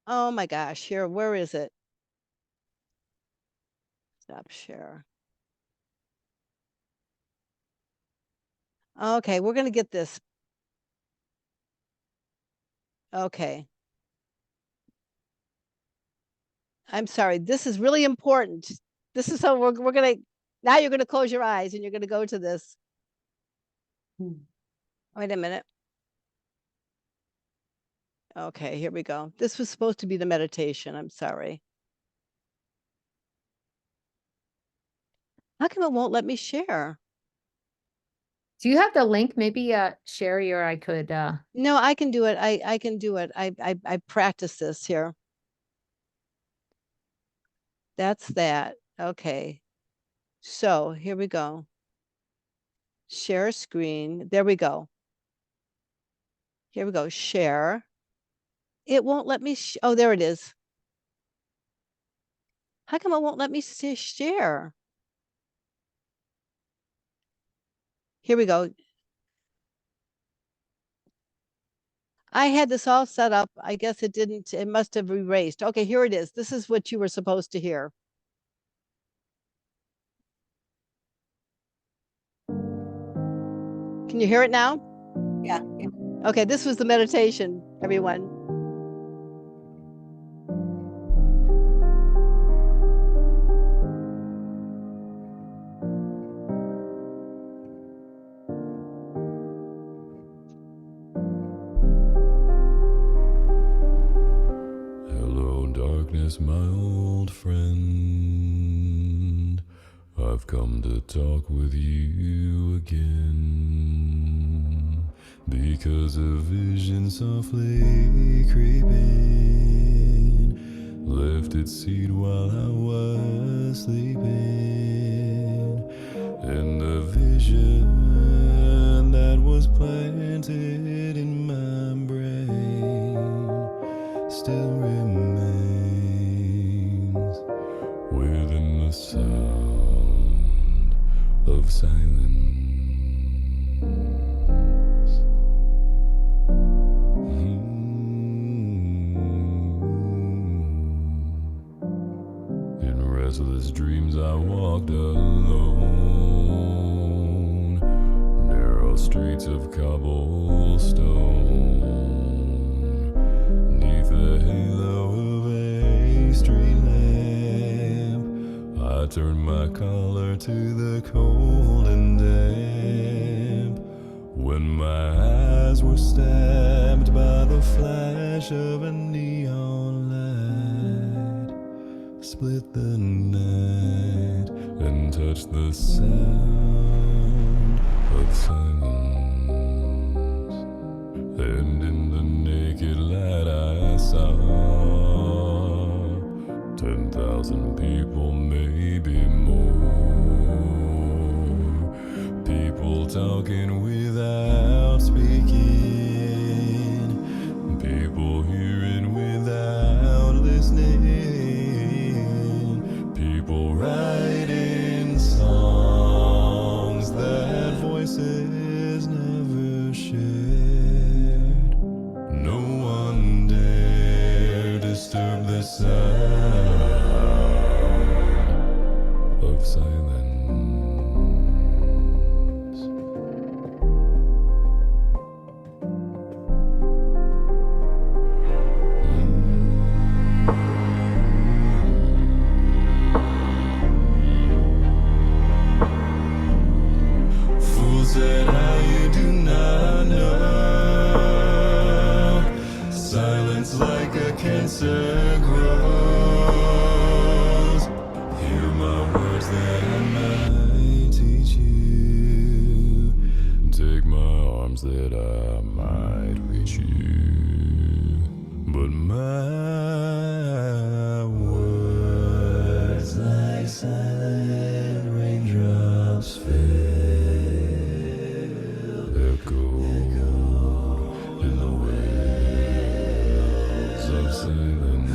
Oh my gosh. Here, where is it? Stop share. Okay, we're going to get this. Okay. I'm sorry. This is really important. This is how we're gonna, now you're gonna close your eyes and you're gonna go to this. Hmm. Wait a minute. Okay, here we go. This was supposed to be the meditation. I'm sorry. How come it won't let me share? Do you have the link? Maybe Sherry or I could No, I can do it. I can do it. I practice this here. That's that. Okay. So here we go. Share screen. There we go. Here we go. Share. It won't let me. Oh, there it is. How come it won't let me share? Here we go. I had this all set up. I guess it didn't. It must have erased. Okay, here it is. This is what you were supposed to hear. Can you hear it now? Yeah. Okay, this was the meditation, everyone. Hello, darkness, my old friend. I've come to talk with you again, because a vision softly creeping left its seed while I was sleeping, and the vision that was planted in my brain still remains within the sound of silence. In restless dreams I walked alone, narrow streets of cobblestone, neath the halo of a street lamp. I turned my collar to the cold and damp, when my eyes were stabbed by the flash of a neon light, split the night and touched the sound of silence. And in the naked light I saw 10,000 people, maybe more. People talking without speaking, people hearing without listening, people writing songs that voices never shared. No one dare disturb the sound of silence. Fools said I do not know, silence like a cancer grows. Hear my words that I might teach you, take my arms that I might reach you, but my words like silent raindrops fail, echo in the waves of silence.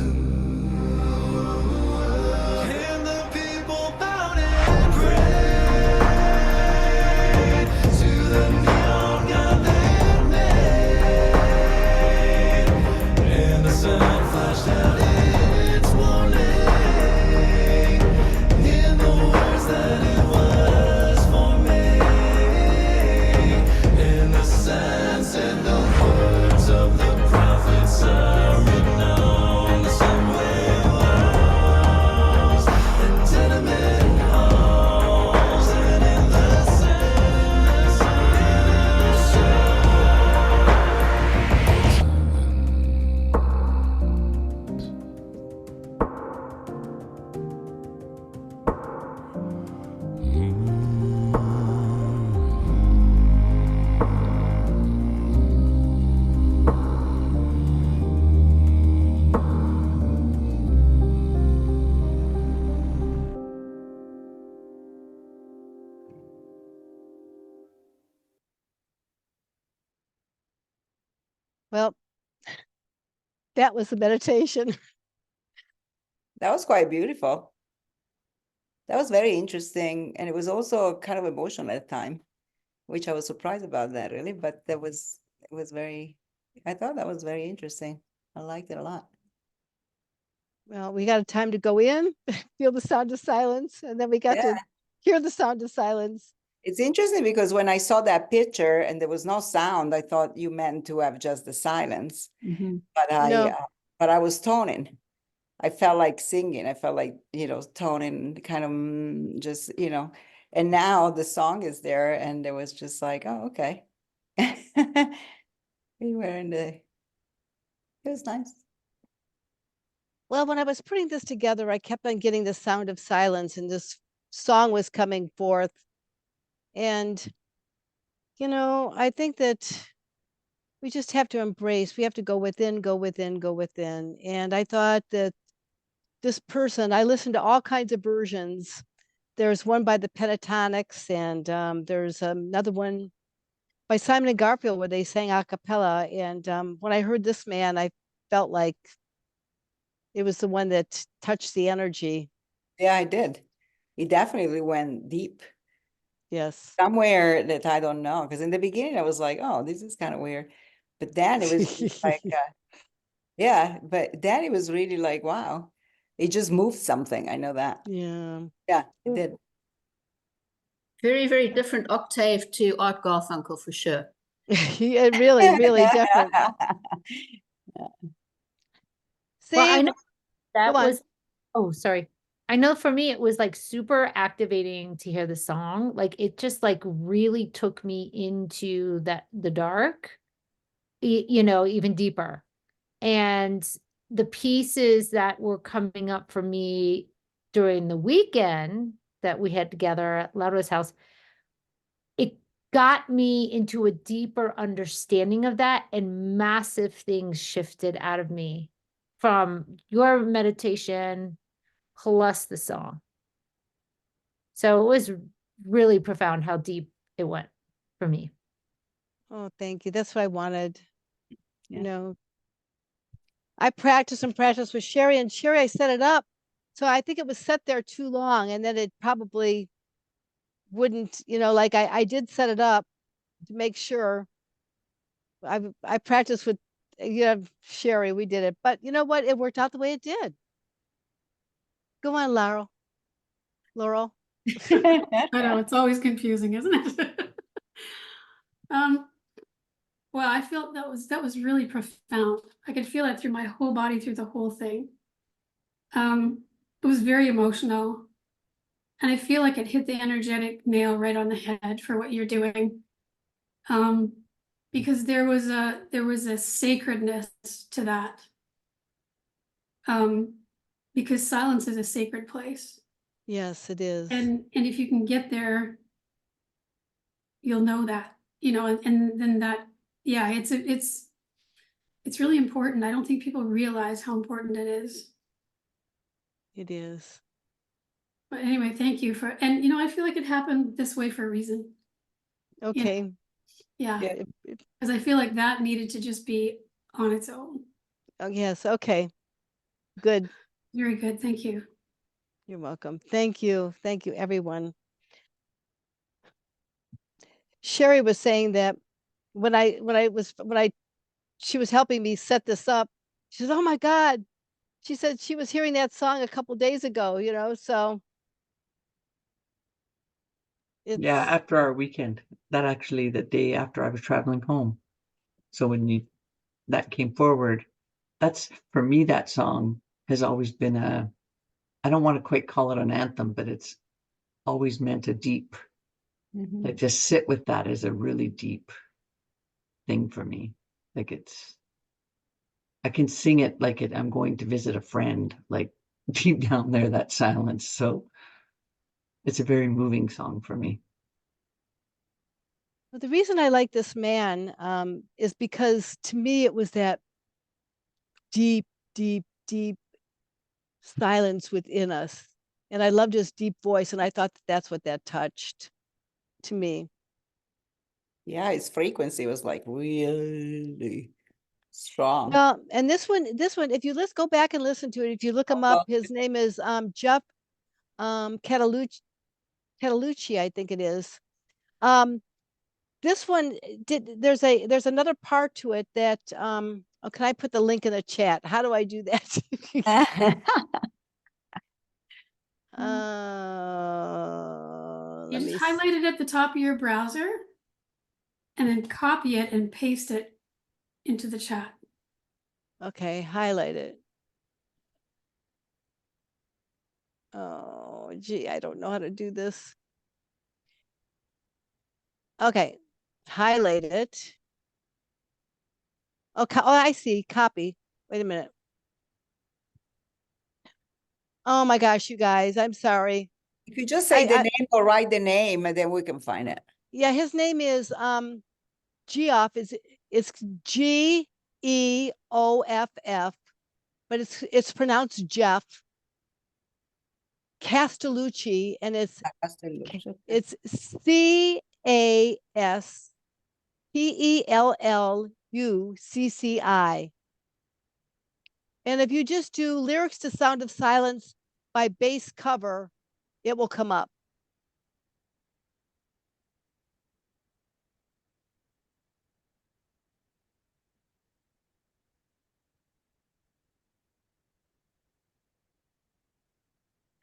And the people bowed and prayed to the neon god they made. Well, that was the meditation. That was quite beautiful. That was very interesting. And it was also kind of emotional at the time, which I was surprised about that really, but it was very, I thought that was very interesting. I liked it a lot. Well, we got a time to go in, feel the sound of silence, and then we got Yeah. to hear the sound of silence. It's interesting because when I saw that picture and there was no sound, I thought you meant to have just the silence. But No. I was toning. I felt like singing. I felt like, toning, kind of just, and now the song is there and it was just like, oh, okay. We were it was nice. Well, when I was putting this together, I kept on getting the sound of silence, and this song was coming forth. And, I think that we just have to embrace, we have to go within, go within, go within. And I thought that this person, I listened to all kinds of versions. There's one by the Pentatonics, and there's another one by Simon and Garfield where they sang a cappella. And when I heard this man, I felt like it was the one that touched the energy. Yeah, I did. It definitely went deep Yes. somewhere that I don't know. Because in the beginning I was like, oh, this is kind of weird. But then it was just like, yeah, but then it was really like, wow, it just moved something. I know that. Yeah. Yeah, it did. Very, very different octave to Art Garfunkel for sure. Yeah, really, really different. Well, I See, know that go on. was, oh, sorry. I know for me, it was like super activating to hear the song. Like it just like really took me into the dark, even deeper. And the pieces that were coming up for me during the weekend that we had together at Laura's house, it got me into a deeper understanding of that, and massive things shifted out of me from your meditation plus the song. So it was really profound how deep it went for me. Oh, thank you. That's what I wanted. Yeah. I practiced and practiced with Sherry, and Sherry, I set it up. So I think it was set there too long, and then it probably wouldn't, like I did set it up to make sure. I practiced with Sherry, we did it. But you know what? It worked out the way it did. Go on, Laurel. Laurel. I know, it's always confusing, isn't it? Well, I felt that was really profound. I could feel it through my whole body, through the whole thing. It was very emotional. And I feel like it hit the energetic nail right on the head for what you're doing. Because there was a sacredness to that. Because silence is a sacred place. Yes, it is. And if you can get there, you'll know that, and then that, yeah, it's really important. I don't think people realize how important it is. It is. But anyway, thank you and I feel like it happened this way for a reason. Okay. Yeah, Yeah. because I feel like that needed to just be on its own. Oh, yes. Okay. Good. Very good. Thank you. You're welcome. Thank you. Thank you, everyone. Sherry was saying that she was helping me set this up. She said, "Oh my God." She said she was hearing that song a couple days ago, so Yeah, it's after our weekend, that actually the day after I was traveling home. So when that came forward, that's for me, that song has always been I don't want to quite call it an anthem, but it's always meant a deep, like just sit with that as a really deep thing for me. Like I can sing it like I'm going to visit a friend, like deep down there, that silence. So it's a very moving song for me. But the reason I like this man is because to me it was that deep, deep, deep silence within us. And I loved his deep voice, and I thought that's what that touched to me. Yeah, his frequency was like really Strong. Well, and this one, if you let's go back and listen to it. If you look him up, well. his name is Jeff Catalucci, I think it is. This one there's another part to it that oh, can I put the link in the chat? How do I do that? You Let just me highlight it at the top of your browser and then copy it and paste it into the chat. okay, highlight it. Oh, gee, I don't know how to do this. Okay, highlight it. Okay, oh, I see. Copy. Wait a minute. Oh my gosh, you guys, I'm sorry. If you just say the I name or write the name, and then we can find it. yeah, his name is Geoff is it's Geoff, but it's pronounced Jeff Castellucci, and Castellucci. it's Caspellucci. And if you just do lyrics to Sound of Silence by bass cover, it will come up.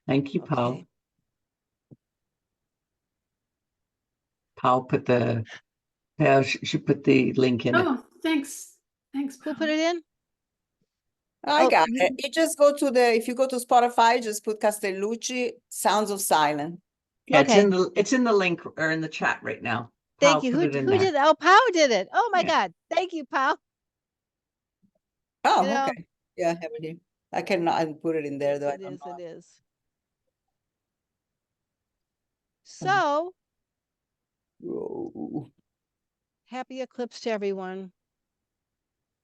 Thank you, Paul. Okay. Paul put the, she put the link in it. Oh, thanks. Thanks, Who Pam. put it in? I Oh, got it. You just go to if you go to Spotify, just put Castellucci, Sounds of Silence. Yeah, okay. it's in the link or in the chat right now. Thank Paul you. put Who it in who there. did? Oh, Pau did it. Oh my Yeah. God. Thank you, Pau. Oh, You know, okay. Yeah, I have it here. I cannot put it in there though. I it don't is. know. It is. So Whoa. happy eclipse to everyone.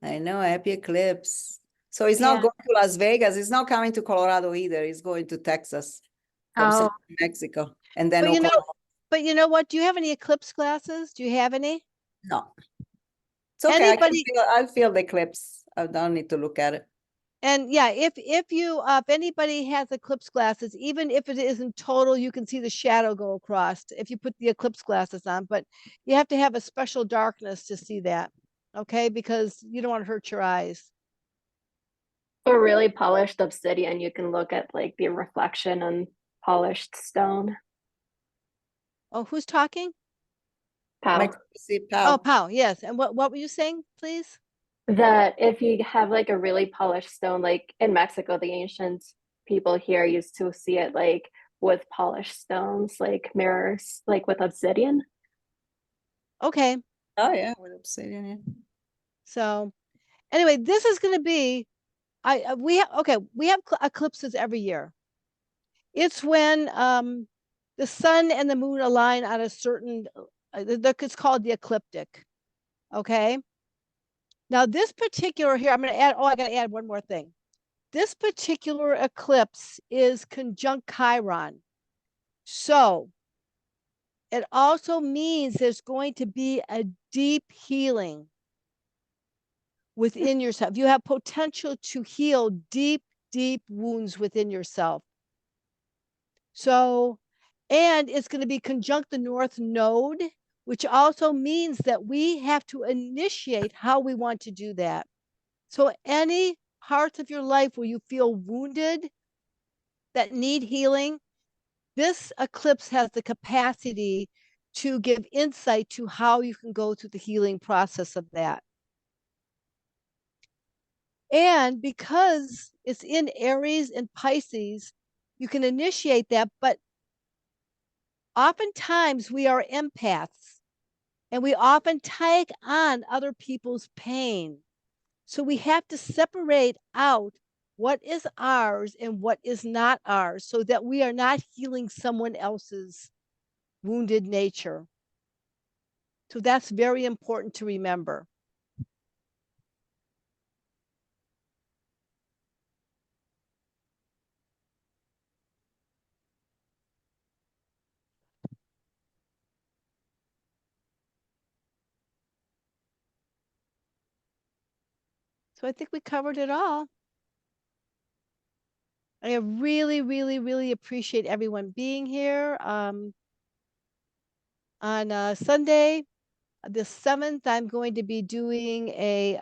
I know, happy eclipse. So he's Yeah. not going to Las Vegas. He's not coming to Colorado either. He's going to Texas from Oh, Central Mexico. And then But you know, Oklahoma. but you know what? Do you have any eclipse glasses? Do you have any? No. It's okay. Anybody? I'll feel the eclipse. I don't need to look at it. And yeah, if you if anybody has eclipse glasses, even if it isn't total, you can see the shadow go across if you put the eclipse glasses on. But you have to have a special darkness to see that, okay? Because you don't want to hurt your eyes. Or really polished obsidian, you can look at like the reflection on polished stone. Oh, who's talking? Pow. Oh, Pau. Yes. And what were you saying, please? That if you have like a really polished stone, like in Mexico, the ancient people here used to see it like with polished stones, like mirrors, like with obsidian. Okay. Oh yeah, with obsidian. Yeah. So anyway, this is going to be we have eclipses every year. It's when the sun and the moon align on a certain it's called the ecliptic. Okay. Now this particular here, I'm going to add, I got to add one more thing. This particular eclipse is conjunct Chiron. So it also means there's going to be a deep healing within yourself. You have potential to heal deep, deep wounds within yourself. So, and it's going to be conjunct the North Node, which also means that we have to initiate how we want to do that. So, any parts of your life where you feel wounded that need healing, this eclipse has the capacity to give insight to how you can go through the healing process of that. And because it's in Aries and Pisces, you can initiate that, but oftentimes we are empaths and we often take on other people's pain. So we have to separate out what is ours and what is not ours so that we are not healing someone else's wounded nature. So that's very important to remember. So I think we covered it all. I really, really, really appreciate everyone being here. On Sunday, the 7th, I'm going to be doing a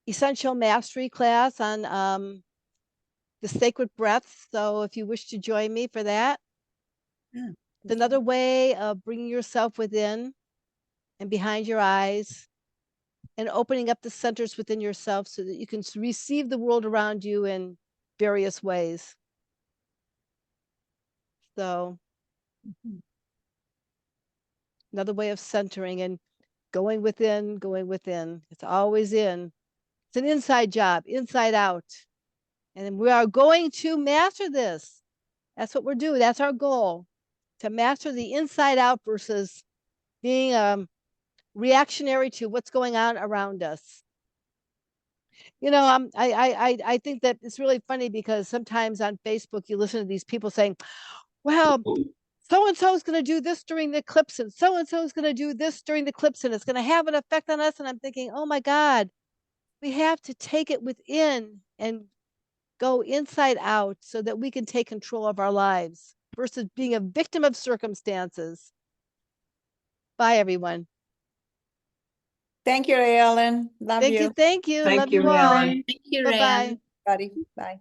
essential mastery class on the sacred breath. So if you wish to join me for that, Yeah, it's another way of bringing yourself within and behind your eyes and opening up the centers within yourself so that you can receive the world around you in various ways. So another way of centering and going within, going within. It's always in. It's an inside job, inside out. And we are going to master this. That's what we're doing. That's our goal, to master the inside out versus being reactionary to what's going on around us. You know, I think that it's really funny because sometimes on Facebook you listen to these people saying, well, so and so is going to do this during the eclipse, and so is going to do this during the eclipse, and it's going to have an effect on us. And I'm thinking, oh my God, we have to take it within and go inside out so that we can take control of our lives versus being a victim of circumstances. Bye, everyone. Thank you, Ray Ellen. Love Thank you. you. Thank you. Thank Love you, you Ray all. Ellen. Thank you, Bye-bye. Ryan. Buddy. Bye.